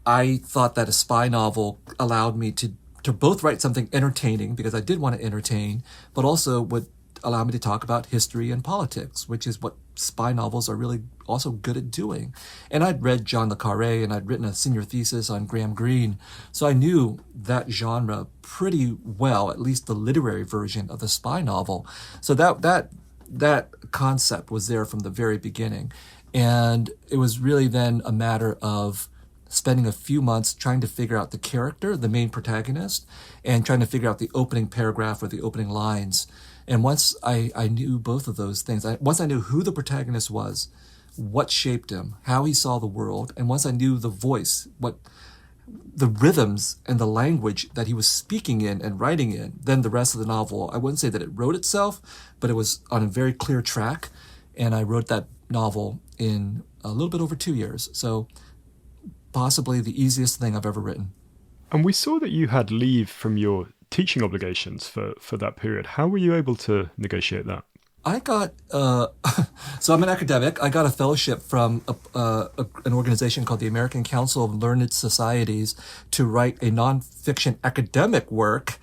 I thought that a spy novel allowed me to both write something entertaining, because I did want to entertain, but also would allow me to talk about history and politics, which is what spy novels are really also good at doing. And I'd read John le Carré, and I'd written a senior thesis on Graham Greene. So I knew that genre pretty well, at least the literary version of the spy novel. So that concept was there from the very beginning. And it was really then a matter of spending a few months trying to figure out the character, the main protagonist, and trying to figure out the opening paragraph or the opening lines. And once I knew both of those things, once I knew who the protagonist was, what shaped him, how he saw the world, and once I knew the voice, what the rhythms and the language that he was speaking in and writing in, then the rest of the novel, I wouldn't say that it wrote itself, but it was on a very clear track. And I wrote that novel in a little bit over 2 years. So possibly the easiest thing I've ever written. And we saw that you had leave from your teaching obligations for that period. How were you able to negotiate that? I got, so I'm an academic. I got a fellowship from an organization called the American Council of Learned Societies to write a nonfiction academic work.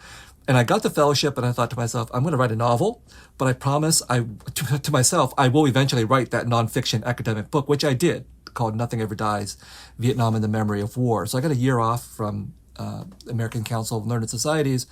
And I got the fellowship, and I thought to myself, I'm going to write a novel, but I promise to myself, I will eventually write that nonfiction academic book, which I did, called Nothing Ever Dies, Vietnam and the Memory of War. So I got a year off from American Council of Learned Societies.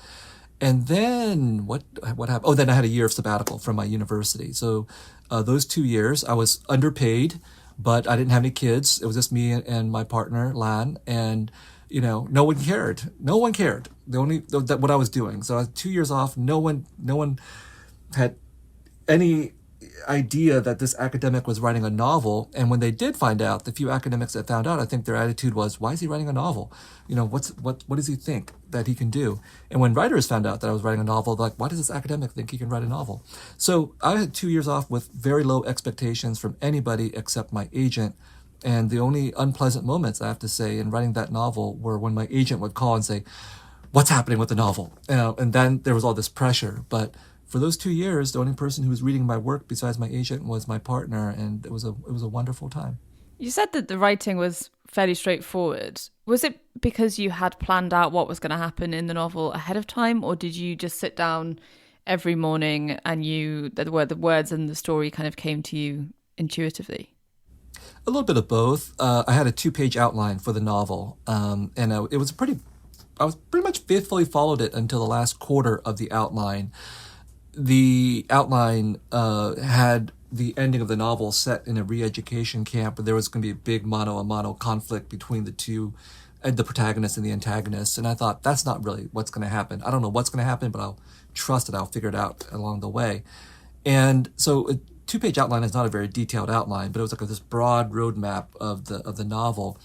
And then what happened? Oh, then I had a year of sabbatical from my university. So those 2 years, I was underpaid, but I didn't have any kids. It was just me and my partner, Lan, and no one cared. No one cared. What I was doing. So I was 2 years off. No one had any idea that this academic was writing a novel. And when they did find out, the few academics that found out, I think their attitude was, why is he writing a novel? What does he think that he can do? And when writers found out that I was writing a novel, they're like, why does this academic think he can write a novel? So I had 2 years off with very low expectations from anybody except my agent. And the only unpleasant moments, I have to say, in writing that novel were when my agent would call and say, what's happening with the novel? And then there was all this pressure. But for those 2 years, the only person who was reading my work besides my agent was my partner, and it was a wonderful time. You said that the writing was fairly straightforward. Was it because you had planned out what was going to happen in the novel ahead of time, or did you just sit down every morning and the words and the story kind of came to you intuitively? A little bit of both. I had a 2-page outline for the novel, and it was I was pretty much faithfully followed it until the last quarter of the outline. The outline had the ending of the novel set in a re-education camp, and there was going to be a big mano-a-mano conflict between the two, the protagonist and the antagonist. And I thought, that's not really what's going to happen. I don't know what's going to happen, but I'll trust it. I'll figure it out along the way. And so a 2-page outline is not a very detailed outline, but it was like this broad roadmap of the novel.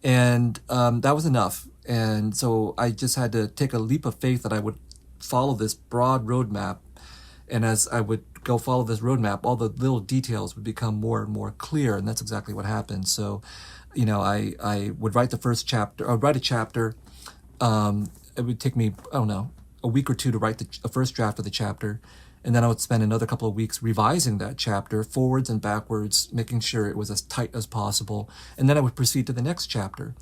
And that was enough. And so I just had to take a leap of faith that I would follow this broad roadmap. And as I would go follow this roadmap, all the little details would become more and more clear. And that's exactly what happened. So, I would write the first chapter, or write a chapter. It would take me, I don't know, a week or two to write the first draft of the chapter. And then I would spend another couple of weeks revising that chapter forwards and backwards, making sure it was as tight as possible. And then I would proceed to the next chapter.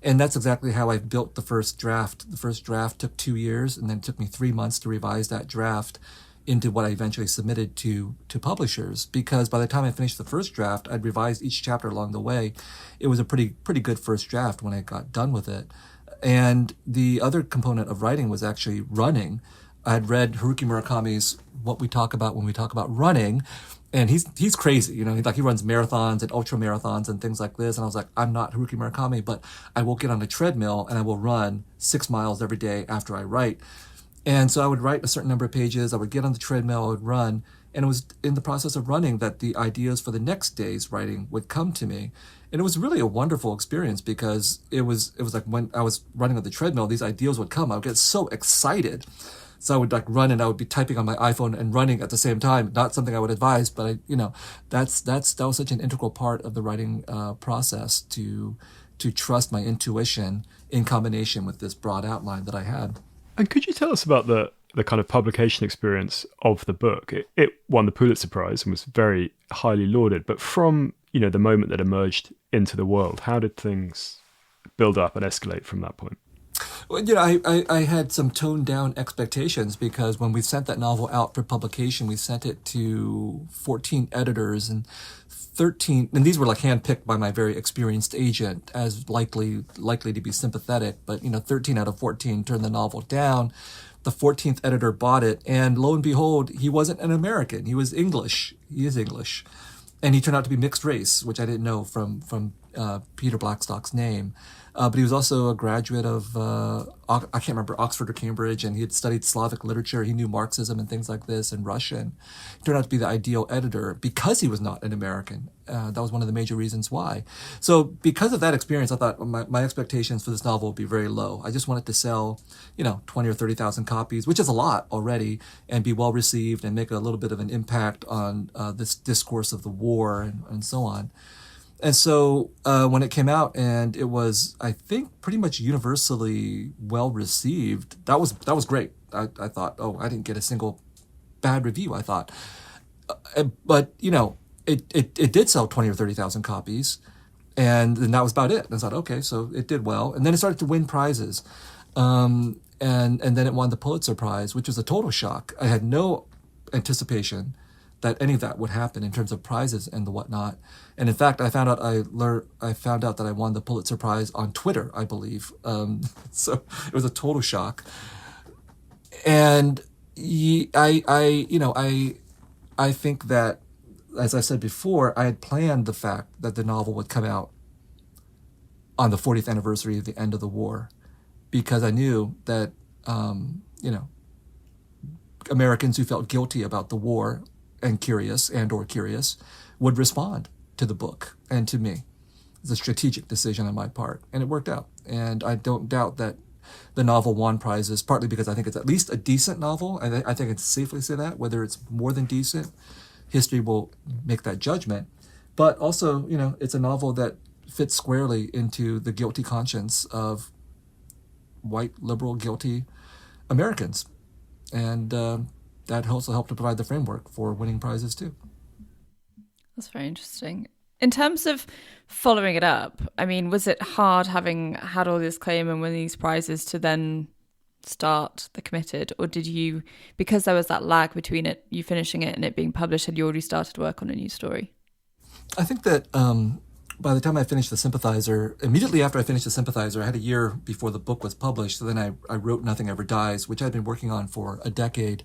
And that's exactly how I built the first draft. The first draft took 2 years, and then it took me 3 months to revise that draft into what I eventually submitted to publishers. Because by the time I finished the first draft, I'd revised each chapter along the way. It was a pretty good first draft when I got done with it. And the other component of writing was actually running. I had read Haruki Murakami's What We Talk About When We Talk About Running, and he's crazy, he runs marathons and ultra marathons and things like this. And I was like, I'm not Haruki Murakami, but I will get on a treadmill and I will run 6 miles every day after I write. And so I would write a certain number of pages, I would get on the treadmill, I would run, and it was in the process of running that the ideas for the next day's writing would come to me. And it was really a wonderful experience, because it was like when I was running on the treadmill, these ideas would come. I would get so excited. So I would run, and I would be typing on my iPhone and running at the same time. Not something I would advise, but that was such an integral part of the writing process, to trust my intuition in combination with this broad outline that I had. And could you tell us about the kind of publication experience of the book? It won the Pulitzer Prize and was very highly lauded. But from the moment that emerged into the world, how did things build up and escalate from that point? Well, I had some toned down expectations, because when we sent that novel out for publication, we sent it to 14 editors, and 13, and these were handpicked by my very experienced agent as likely to be sympathetic, but 13 out of 14 turned the novel down. The 14th editor bought it, and lo and behold, he wasn't an American. He was English. He is English. And he turned out to be mixed race, which I didn't know from Peter Blackstock's name. But he was also a graduate of, I can't remember, Oxford or Cambridge, and he had studied Slavic literature. He knew Marxism and things like this, and Russian. He turned out to be the ideal editor because he was not an American. That was one of the major reasons why. So because of that experience, I thought my expectations for this novel would be very low. I just wanted to sell, 20 or 30,000 copies, which is a lot already, and be well received and make a little bit of an impact on this discourse of the war and so on. And so when it came out, and it was, I think, pretty much universally well received, that was great. I thought, I didn't get a single bad review, I thought. But, it did sell 20 or 30,000 copies, and then that was about it. And I thought, okay, so it did well. And then it started to win prizes. And then it won the Pulitzer Prize, which was a total shock. I had no anticipation that any of that would happen in terms of prizes and the whatnot. And in fact, I found out that I won the Pulitzer Prize on Twitter, I believe. So it was a total shock. And I think that, as I said before, I had planned the fact that the novel would come out on the 40th anniversary of the end of the war, because I knew that, Americans who felt guilty about the war and curious would respond to the book and to me. It's a strategic decision on my part, and it worked out. And I don't doubt that the novel won prizes, partly because I think it's at least a decent novel. I think I can safely say that. Whether it's more than decent, history will make that judgment. But also, it's a novel that fits squarely into the guilty conscience of white, liberal, guilty Americans. And that also helped to provide the framework for winning prizes too. That's very interesting. In terms of following it up, I mean, was it hard having had all this claim and winning these prizes to then start The Committed? Or did you, because there was that lag between it, you finishing it and it being published, had you already started work on a new story? I think that by the time I finished The Sympathizer, immediately after I finished The Sympathizer, I had a year before the book was published. So then I wrote Nothing Ever Dies, which I'd been working on for a decade.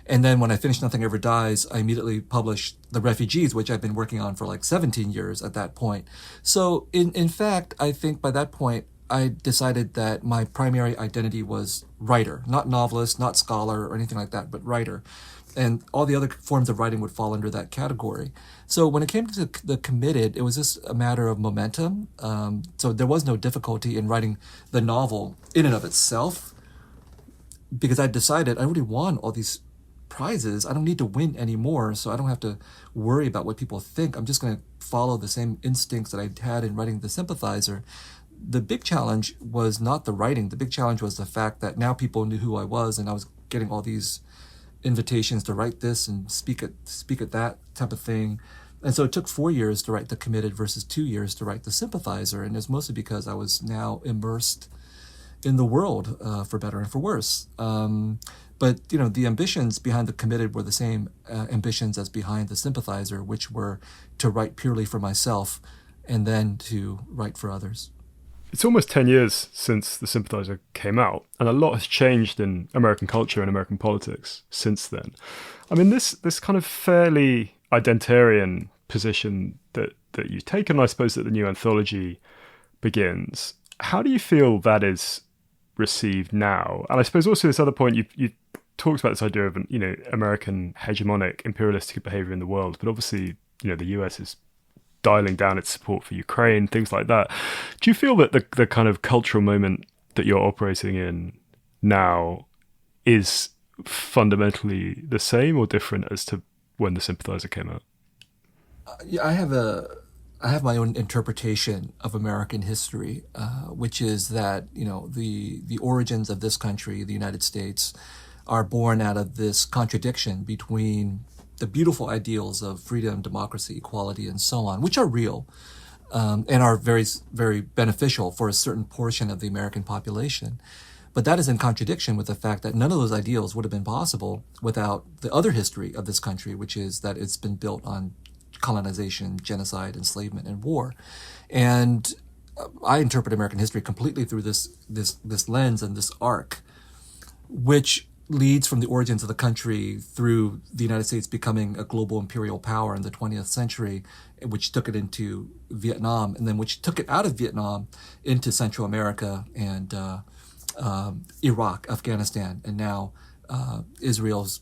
And then when I finished Nothing Ever Dies, I immediately published The Refugees, which I'd been working on for like 17 years at that point. So in fact, I think by that point, I decided that my primary identity was writer, not novelist, not scholar or anything like that, but writer. And all the other forms of writing would fall under that category. So when it came to The Committed, it was just a matter of momentum. So there was no difficulty in writing the novel in and of itself, because I decided I already won all these prizes. I don't need to win anymore, so I don't have to worry about what people think. I'm just going to follow the same instincts that I had in writing The Sympathizer. The big challenge was not the writing. The big challenge was the fact that now people knew who I was, and I was getting all these invitations to write this and speak at that type of thing. And so it took 4 years to write The Committed versus 2 years to write The Sympathizer. And it's mostly because I was now immersed in the world, for better and for worse. But, you know, the ambitions behind The Committed were the same ambitions as behind The Sympathizer, which were to write purely for myself and then to write for others. It's almost 10 years since The Sympathizer came out, and a lot has changed in American culture and American politics since then. I mean, this kind of fairly identitarian position that you've taken, I suppose, that the new anthology begins, how do you feel that is received now? And I suppose also this other point, you talked about this idea of, you know, American hegemonic imperialistic behavior in the world, but obviously, you know, the US is dialing down its support for Ukraine, things like that. Do you feel that the kind of cultural moment that you're operating in now is fundamentally the same or different as to when The Sympathizer came out? Yeah, I have my own interpretation of American history, which is that, you know, the origins of this country, the United States, are born out of this contradiction between the beautiful ideals of freedom, democracy, equality, and so on, which are real and are very, very beneficial for a certain portion of the American population. But that is in contradiction with the fact that none of those ideals would have been possible without the other history of this country, which is that it's been built on colonization, genocide, enslavement, and war. And I interpret American history completely through this lens and this arc, which leads from the origins of the country through the United States becoming a global imperial power in the 20th century, which took it into Vietnam, and then which took it out of Vietnam into Central America and Iraq, Afghanistan, and now Israel's,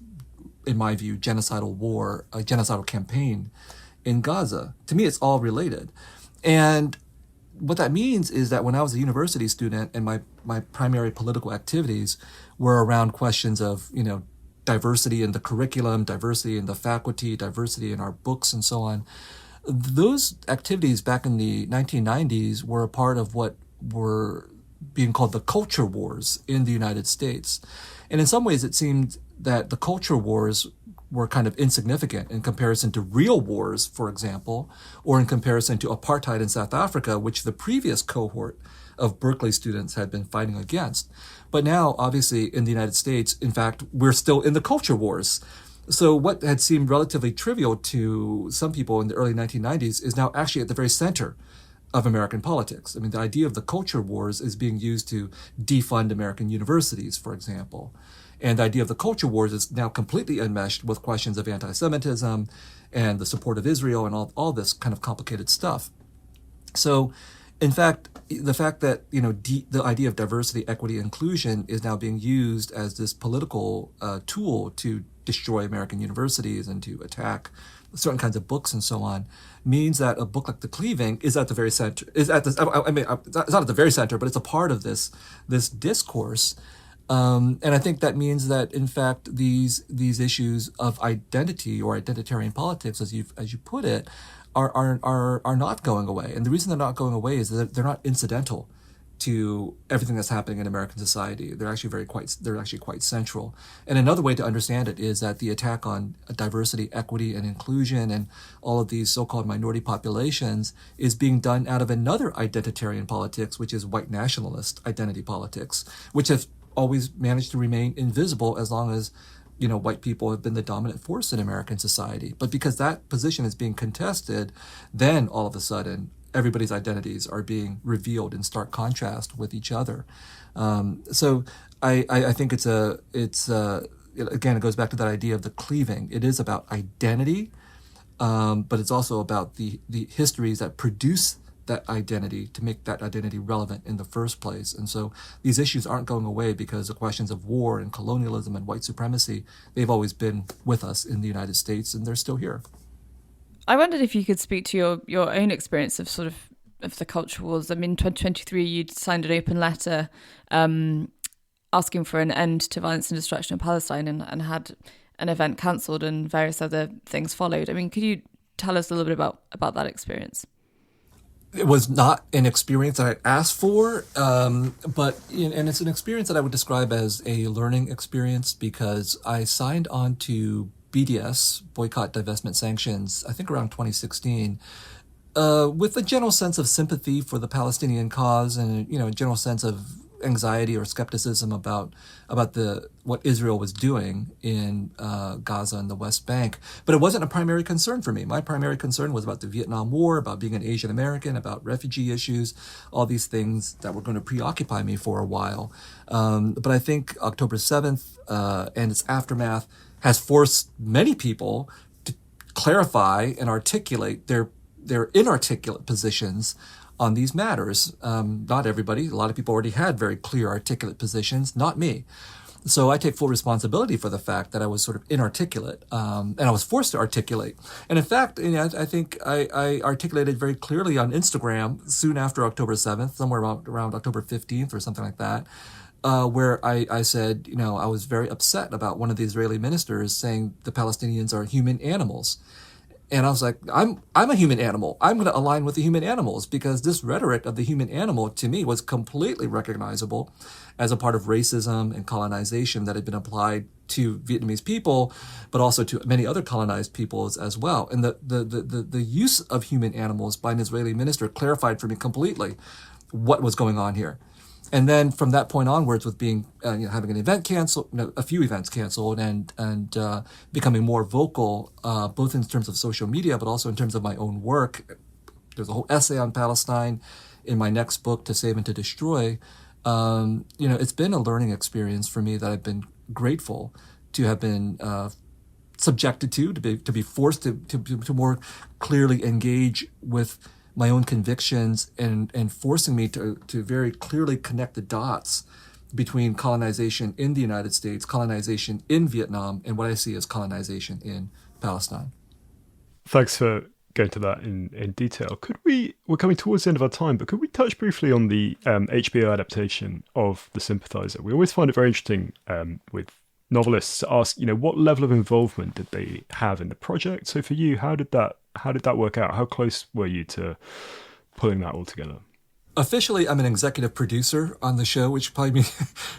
in my view, genocidal campaign in Gaza. To me, it's all related. And what that means is that when I was a university student and my primary political activities were around questions of, you know, diversity in the curriculum, diversity in the faculty, diversity in our books, and so on, those activities back in the 1990s were a part of what were being called the culture wars in the United States. And in some ways, it seemed that the culture wars were kind of insignificant in comparison to real wars, for example, or in comparison to apartheid in South Africa, which the previous cohort of Berkeley students had been fighting against. But now, obviously, in the United States, in fact, we're still in the culture wars. So what had seemed relatively trivial to some people in the early 1990s is now actually at the very center of American politics. I mean, the idea of the culture wars is being used to defund American universities, for example. And the idea of the culture wars is now completely enmeshed with questions of anti-Semitism and the support of Israel and all this kind of complicated stuff. So, in fact, the fact that, you know, the idea of diversity, equity, inclusion is now being used as this political tool to destroy American universities and to attack certain kinds of books and so on, means that a book like The Cleaving is at the very center. It's not at the very center, but it's a part of this discourse. And I think that means that, in fact, these issues of identity or identitarian politics, as you put it, are not going away. And the reason they're not going away is that they're not incidental to everything that's happening in American society. They're actually quite central. And another way to understand it is that the attack on diversity, equity, and inclusion and all of these so-called minority populations is being done out of another identitarian politics, which is white nationalist identity politics, which has always managed to remain invisible as long as white people have been the dominant force in American society. But because that position is being contested, then all of a sudden everybody's identities are being revealed in stark contrast with each other. So I think it's again, it goes back to that idea of the cleaving. It is about identity, but it's also about the histories that produce that identity to make that identity relevant in the first place. And so these issues aren't going away because the questions of war and colonialism and white supremacy, they've always been with us in the United States, and they're still here. I wondered if you could speak to your own experience of of the culture wars. I mean, 2023, you'd signed an open letter asking for an end to violence and destruction in Palestine and had an event cancelled and various other things followed. I mean, could you tell us a little bit about that experience? It was not an experience that I asked for, but it's an experience that I would describe as a learning experience because I signed on to BDS, Boycott, Divestment, Sanctions, I think around 2016, with a general sense of sympathy for the Palestinian cause and a general sense of anxiety or skepticism about what Israel was doing in Gaza and the West Bank. But it wasn't a primary concern for me. My primary concern was about the Vietnam War, about being an Asian American, about refugee issues, all these things that were going to preoccupy me for a while. But I think October 7th and its aftermath has forced many people to clarify and articulate their inarticulate positions on these matters. Not everybody. A lot of people already had very clear, articulate positions, not me. So I take full responsibility for the fact that I was sort of inarticulate, and I was forced to articulate. And in fact, I think I articulated very clearly on Instagram soon after October 7th, somewhere around October 15th or something like that, where I said, I was very upset about one of the Israeli ministers saying the Palestinians are human animals. And I was like, I'm a human animal. I'm going to align with the human animals because this rhetoric of the human animal to me was completely recognizable as a part of racism and colonization that had been applied to Vietnamese people, but also to many other colonized peoples as well. And the use of human animals by an Israeli minister clarified for me completely what was going on here. And then from that point onwards, with being having an event canceled, a few events canceled, and becoming more vocal, both in terms of social media, but also in terms of my own work. There's a whole essay on Palestine in my next book, To Save and to Destroy. It's been a learning experience for me that I've been grateful to have been subjected to be forced to more clearly engage with my own convictions and forcing me to very clearly connect the dots between colonization in the United States, colonization in Vietnam, and what I see as colonization in Palestine. Thanks for going to that in detail. We're coming towards the end of our time, but could we touch briefly on the HBO adaptation of The Sympathizer? We always find it very interesting with novelists to ask, what level of involvement did they have in the project? So for you, how did that work out? How close were you to pulling that all together? Officially, I'm an executive producer on the show, which probably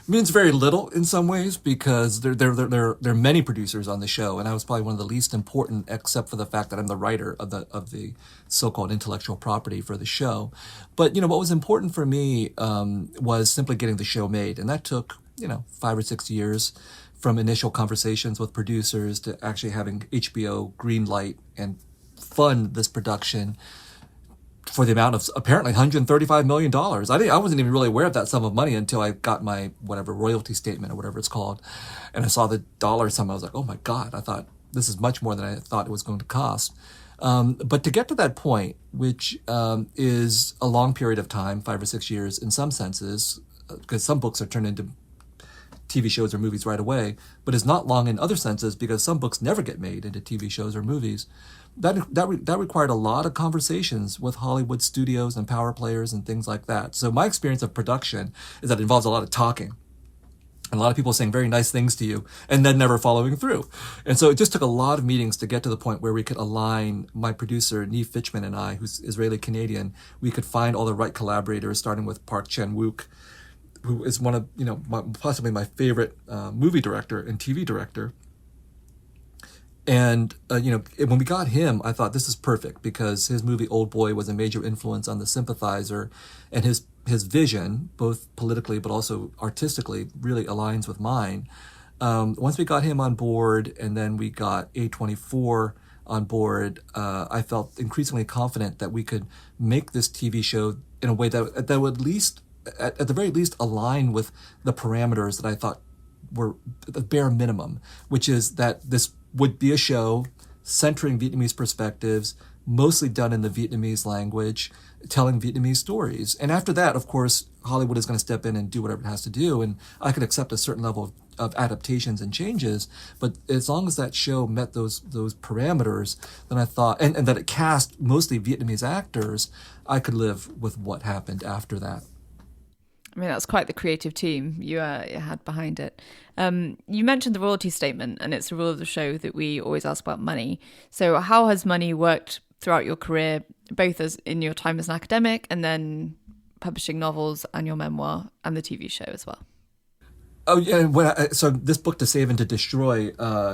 means very little in some ways because there are many producers on the show, and I was probably one of the least important, except for the fact that I'm the writer of the so-called intellectual property for the show. But what was important for me was simply getting the show made, and that took 5 or 6 years. From initial conversations with producers to actually having HBO greenlight and fund this production for the amount of apparently $135 million. I wasn't even really aware of that sum of money until I got my royalty statement or whatever it's called. And I saw the dollar sum. I was like, oh my God, I thought this is much more than I thought it was going to cost. But to get to that point, which is a long period of time, 5 or 6 years in some senses, because some books are turned into TV shows or movies right away, but is not long in other senses because some books never get made into TV shows or movies. That required a lot of conversations with Hollywood studios and power players and things like that. So my experience of production is that it involves a lot of talking. And a lot of people saying very nice things to you and then never following through. And so it just took a lot of meetings to get to the point where we could align, my producer, Neve Fitchman, and I, who's Israeli-Canadian, we could find all the right collaborators, starting with Park Chan-wook, who is one of, possibly my favorite movie director and TV director. And, when we got him, I thought this is perfect because his movie Old Boy was a major influence on The Sympathizer, and his vision, both politically but also artistically, really aligns with mine. Once we got him on board and then we got A24 on board, I felt increasingly confident that we could make this TV show in a way that would at the very least align with the parameters that I thought were the bare minimum, which is that this would be a show centering Vietnamese perspectives, mostly done in the Vietnamese language, telling Vietnamese stories. And after that, of course, Hollywood is going to step in and do whatever it has to do, and I can accept a certain level of adaptations and changes. But as long as that show met those parameters, then I thought, and that it cast mostly Vietnamese actors, I could live with what happened after that. I mean, that's quite the creative team you had behind it. You mentioned the royalty statement, and it's a rule of the show that we always ask about money. So how has money worked throughout your career, both as in your time as an academic and then publishing novels and your memoir and the TV show as well? Oh, yeah. So this book, To Save and to Destroy,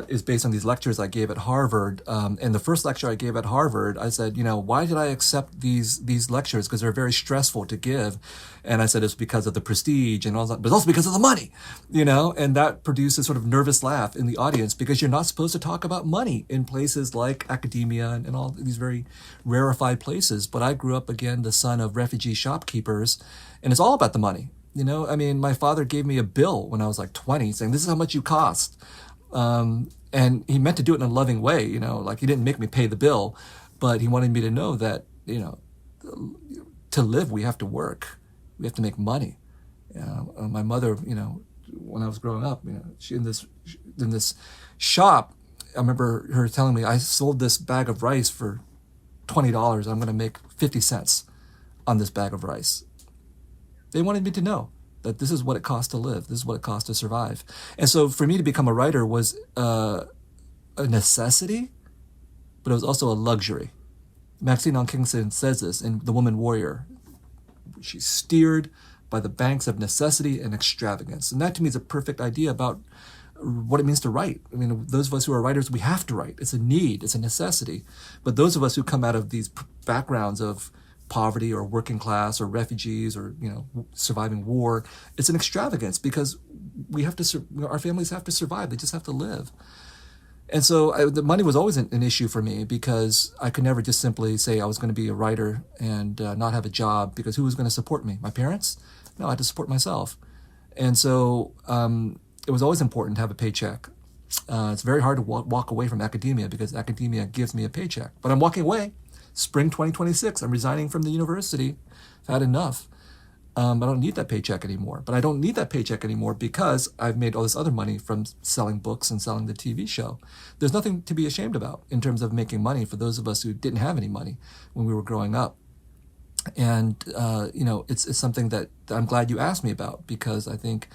is based on these lectures I gave at Harvard. And the first lecture I gave at Harvard, I said, why did I accept these lectures? Because they're very stressful to give. And I said it's because of the prestige and all that, but also because of the money, and that produced a sort of nervous laugh in the audience because you're not supposed to talk about money in places like academia and all these very rarefied places. But I grew up, again, the son of refugee shopkeepers, and it's all about the money. My father gave me a bill when I was like 20 saying, this is how much you cost. And he meant to do it in a loving way, like he didn't make me pay the bill, but he wanted me to know that, to live, we have to work. We have to make money. My mother, when I was growing up, she in this shop, I remember her telling me, I sold this bag of rice for $20. I'm going to make 50 cents on this bag of rice. They wanted me to know that this is what it costs to live. This is what it costs to survive. And so for me to become a writer was a necessity, but it was also a luxury. Maxine On Kingston says this in The Woman Warrior. She's steered by the banks of necessity and extravagance. And that to me is a perfect idea about what it means to write. Those of us who are writers, we have to write. It's a need, it's a necessity. But those of us who come out of these backgrounds of poverty or working class or refugees or, surviving war, it's an extravagance because we have to, our families have to survive. They just have to live. And so the money was always an issue for me because I could never just simply say I was going to be a writer and not have a job because who was going to support me? My parents? No, I had to support myself. And so it was always important to have a paycheck. It's very hard to walk away from academia because academia gives me a paycheck. But I'm walking away. Spring 2026, I'm resigning from the university. I've had enough. I don't need that paycheck anymore. But I don't need that paycheck anymore because I've made all this other money from selling books and selling the TV show. There's nothing to be ashamed about in terms of making money for those of us who didn't have any money when we were growing up. And, it's something that I'm glad you asked me about because I think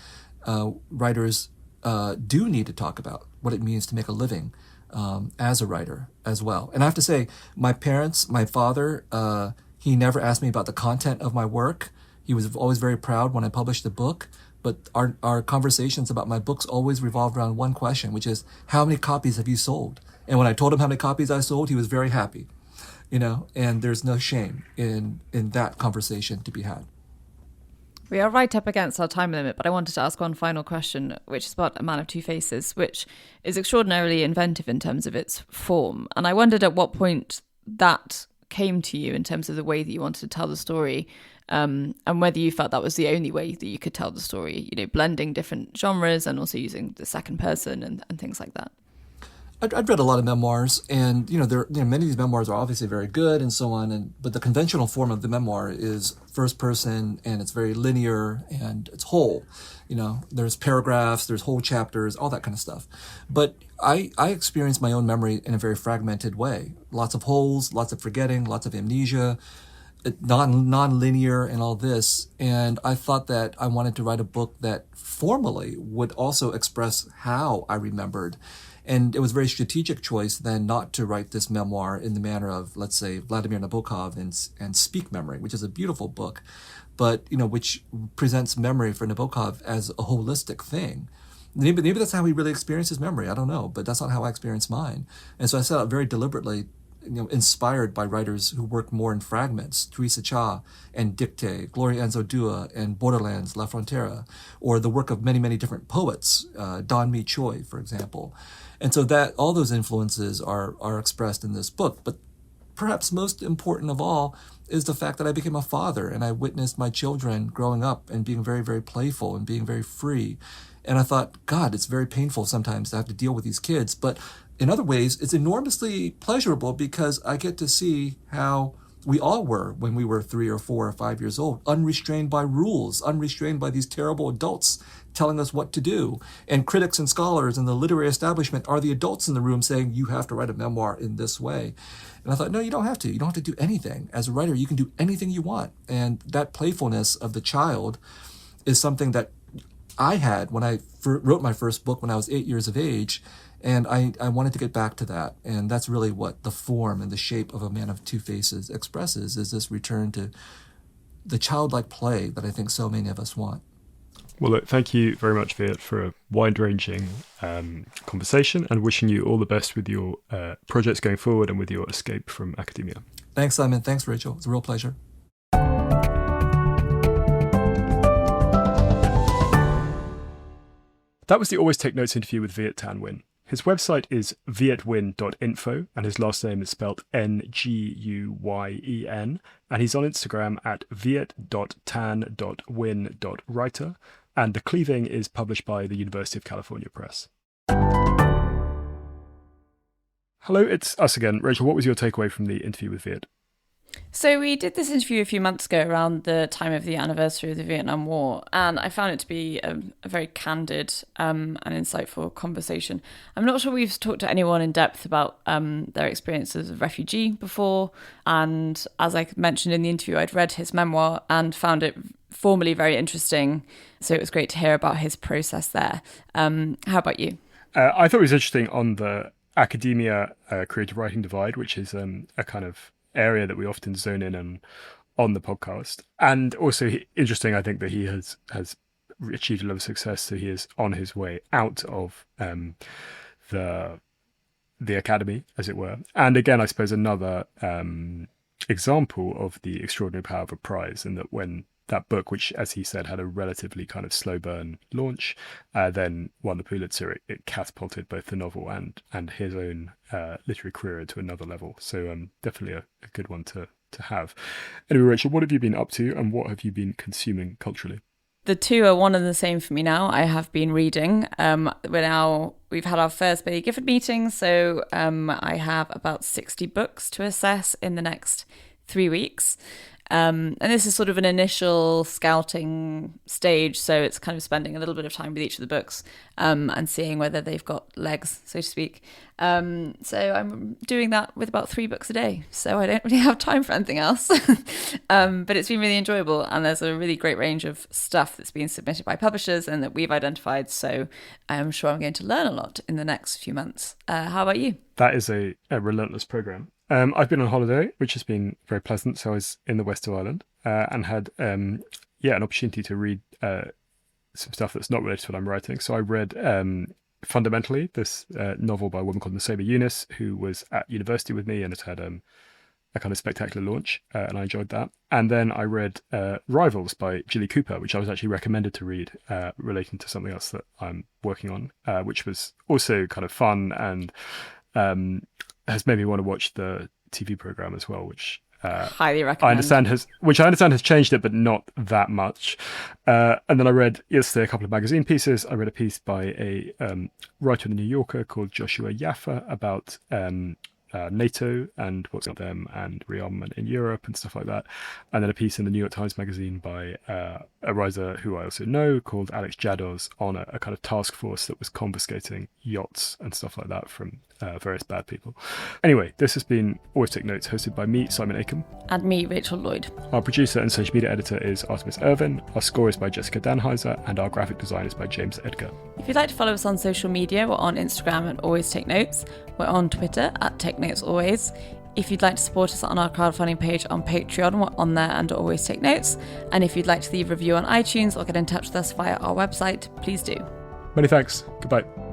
writers do need to talk about what it means to make a living as a writer as well. And I have to say, my father, he never asked me about the content of my work. He was always very proud when I published a book, but our conversations about my books always revolved around one question, which is, how many copies have you sold? And when I told him how many copies I sold, he was very happy, and there's no shame in that conversation to be had. We are right up against our time limit, but I wanted to ask one final question, which is about A Man of Two Faces, which is extraordinarily inventive in terms of its form. And I wondered at what point that came to you in terms of the way that you wanted to tell the story, and whether you felt that was the only way that you could tell the story, blending different genres and also using the second person and things like that. I'd read a lot of memoirs, and many of these memoirs are obviously very good and so on. But the conventional form of the memoir is first person, and it's very linear and it's whole. There's paragraphs, there's whole chapters, all that kind of stuff. But I experienced my own memory in a very fragmented way. Lots of holes, lots of forgetting, lots of amnesia. non-linear and all this. And I thought that I wanted to write a book that formally would also express how I remembered. And it was a very strategic choice then not to write this memoir in the manner of, let's say, Vladimir Nabokov and Speak Memory, which is a beautiful book, but, which presents memory for Nabokov as a holistic thing. Maybe that's how he really experiences memory. I don't know, but that's not how I experience mine. And so I set out very deliberately, inspired by writers who work more in fragments, Teresa Cha and Dicte, Gloria Anzaldúa and Borderlands, La Frontera, or the work of many, many different poets, Don Mi Choi, for example. And so that all those influences are expressed in this book. But perhaps most important of all is the fact that I became a father and I witnessed my children growing up and being very, very playful and being very free. And I thought, God, it's very painful sometimes to have to deal with these kids. But in other ways, it's enormously pleasurable because I get to see how we all were when we were 3 or 4 or 5 years old, unrestrained by rules, unrestrained by these terrible adults telling us what to do. And critics and scholars and the literary establishment are the adults in the room saying, you have to write a memoir in this way. And I thought, no, you don't have to. You don't have to do anything. As a writer, you can do anything you want. And that playfulness of the child is something that I had when I wrote my first book when I was 8 years of age. And I wanted to get back to that. And that's really what the form and the shape of A Man of Two Faces expresses, is this return to the childlike play that I think so many of us want. Well, look, thank you very much, Viet, for a wide-ranging conversation, and wishing you all the best with your projects going forward and with your escape from academia. Thanks, Simon. Thanks, Rachel. It's a real pleasure. That was the Always Take Notes interview with Viet Thanh Nguyen. His website is vietwin.info, and his last name is spelled Nguyen, and he's on Instagram at viet.tan.win.writer, and The Cleaving is published by the University of California Press. Hello, it's us again. Rachel, what was your takeaway from the interview with Viet? So we did this interview a few months ago around the time of the anniversary of the Vietnam War, and I found it to be a very candid and insightful conversation. I'm not sure we've talked to anyone in depth about their experience as a refugee before, and as I mentioned in the interview, I'd read his memoir and found it formally very interesting, so it was great to hear about his process there. How about you? I thought it was interesting on the academia creative writing divide, which is a kind of area that we often zone in on the podcast, and also interesting, I think, that he has achieved a lot of success, so he is on his way out of the academy, as it were. And again, I suppose another example of the extraordinary power of a prize, and that when that book, which, as he said, had a relatively kind of slow burn launch, then won the Pulitzer, it catapulted both the novel and his own literary career to another level. So definitely a good one to have. Anyway, Rachel, what have you been up to, and what have you been consuming culturally? The two are one and the same for me now. I have been reading. We've had our first Bay Gifford meeting, so I have about 60 books to assess in the next 3 weeks. And this is sort of an initial scouting stage, so it's kind of spending a little bit of time with each of the books and seeing whether they've got legs, so to speak. So I'm doing that with about 3 books a day, so I don't really have time for anything else. But it's been really enjoyable, and there's a really great range of stuff that's been submitted by publishers and that we've identified, so I'm sure I'm going to learn a lot in the next few months. How about you? That is a relentless program. I've been on holiday, which has been very pleasant. So I was in the west of Ireland and had an opportunity to read some stuff that's not related to what I'm writing. So I read Fundamentally, this novel by a woman called Nusayba Yunus, who was at university with me and has had a kind of spectacular launch, and I enjoyed that. And then I read Rivals by Gilly Cooper, which I was actually recommended to read, relating to something else that I'm working on, which was also kind of fun and has made me want to watch the TV program as well, which highly recommend. I understand has changed it, but not that much. And then I read yesterday a couple of magazine pieces. I read a piece by a writer in the New Yorker called Joshua Yaffa about NATO and what's on them and rearmament in Europe and stuff like that. And then a piece in the New York Times Magazine by a writer who I also know called Alex Jados on a kind of task force that was confiscating yachts and stuff like that from various bad people. Anyway, this has been Always Take Notes, hosted by me, Simon Acomb. And me, Rachel Lloyd. Our producer and social media editor is Artemis Irvin. Our score is by Jessica Danheiser, and our graphic design is by James Edgar. If you'd like to follow us on social media, we're on Instagram at Always Take Notes. We're on Twitter at Take Notes Always. If you'd like to support us on our crowdfunding page on Patreon, we're on there under Always Take Notes. And if you'd like to leave a review on iTunes or get in touch with us via our website, please do. Many thanks. Goodbye.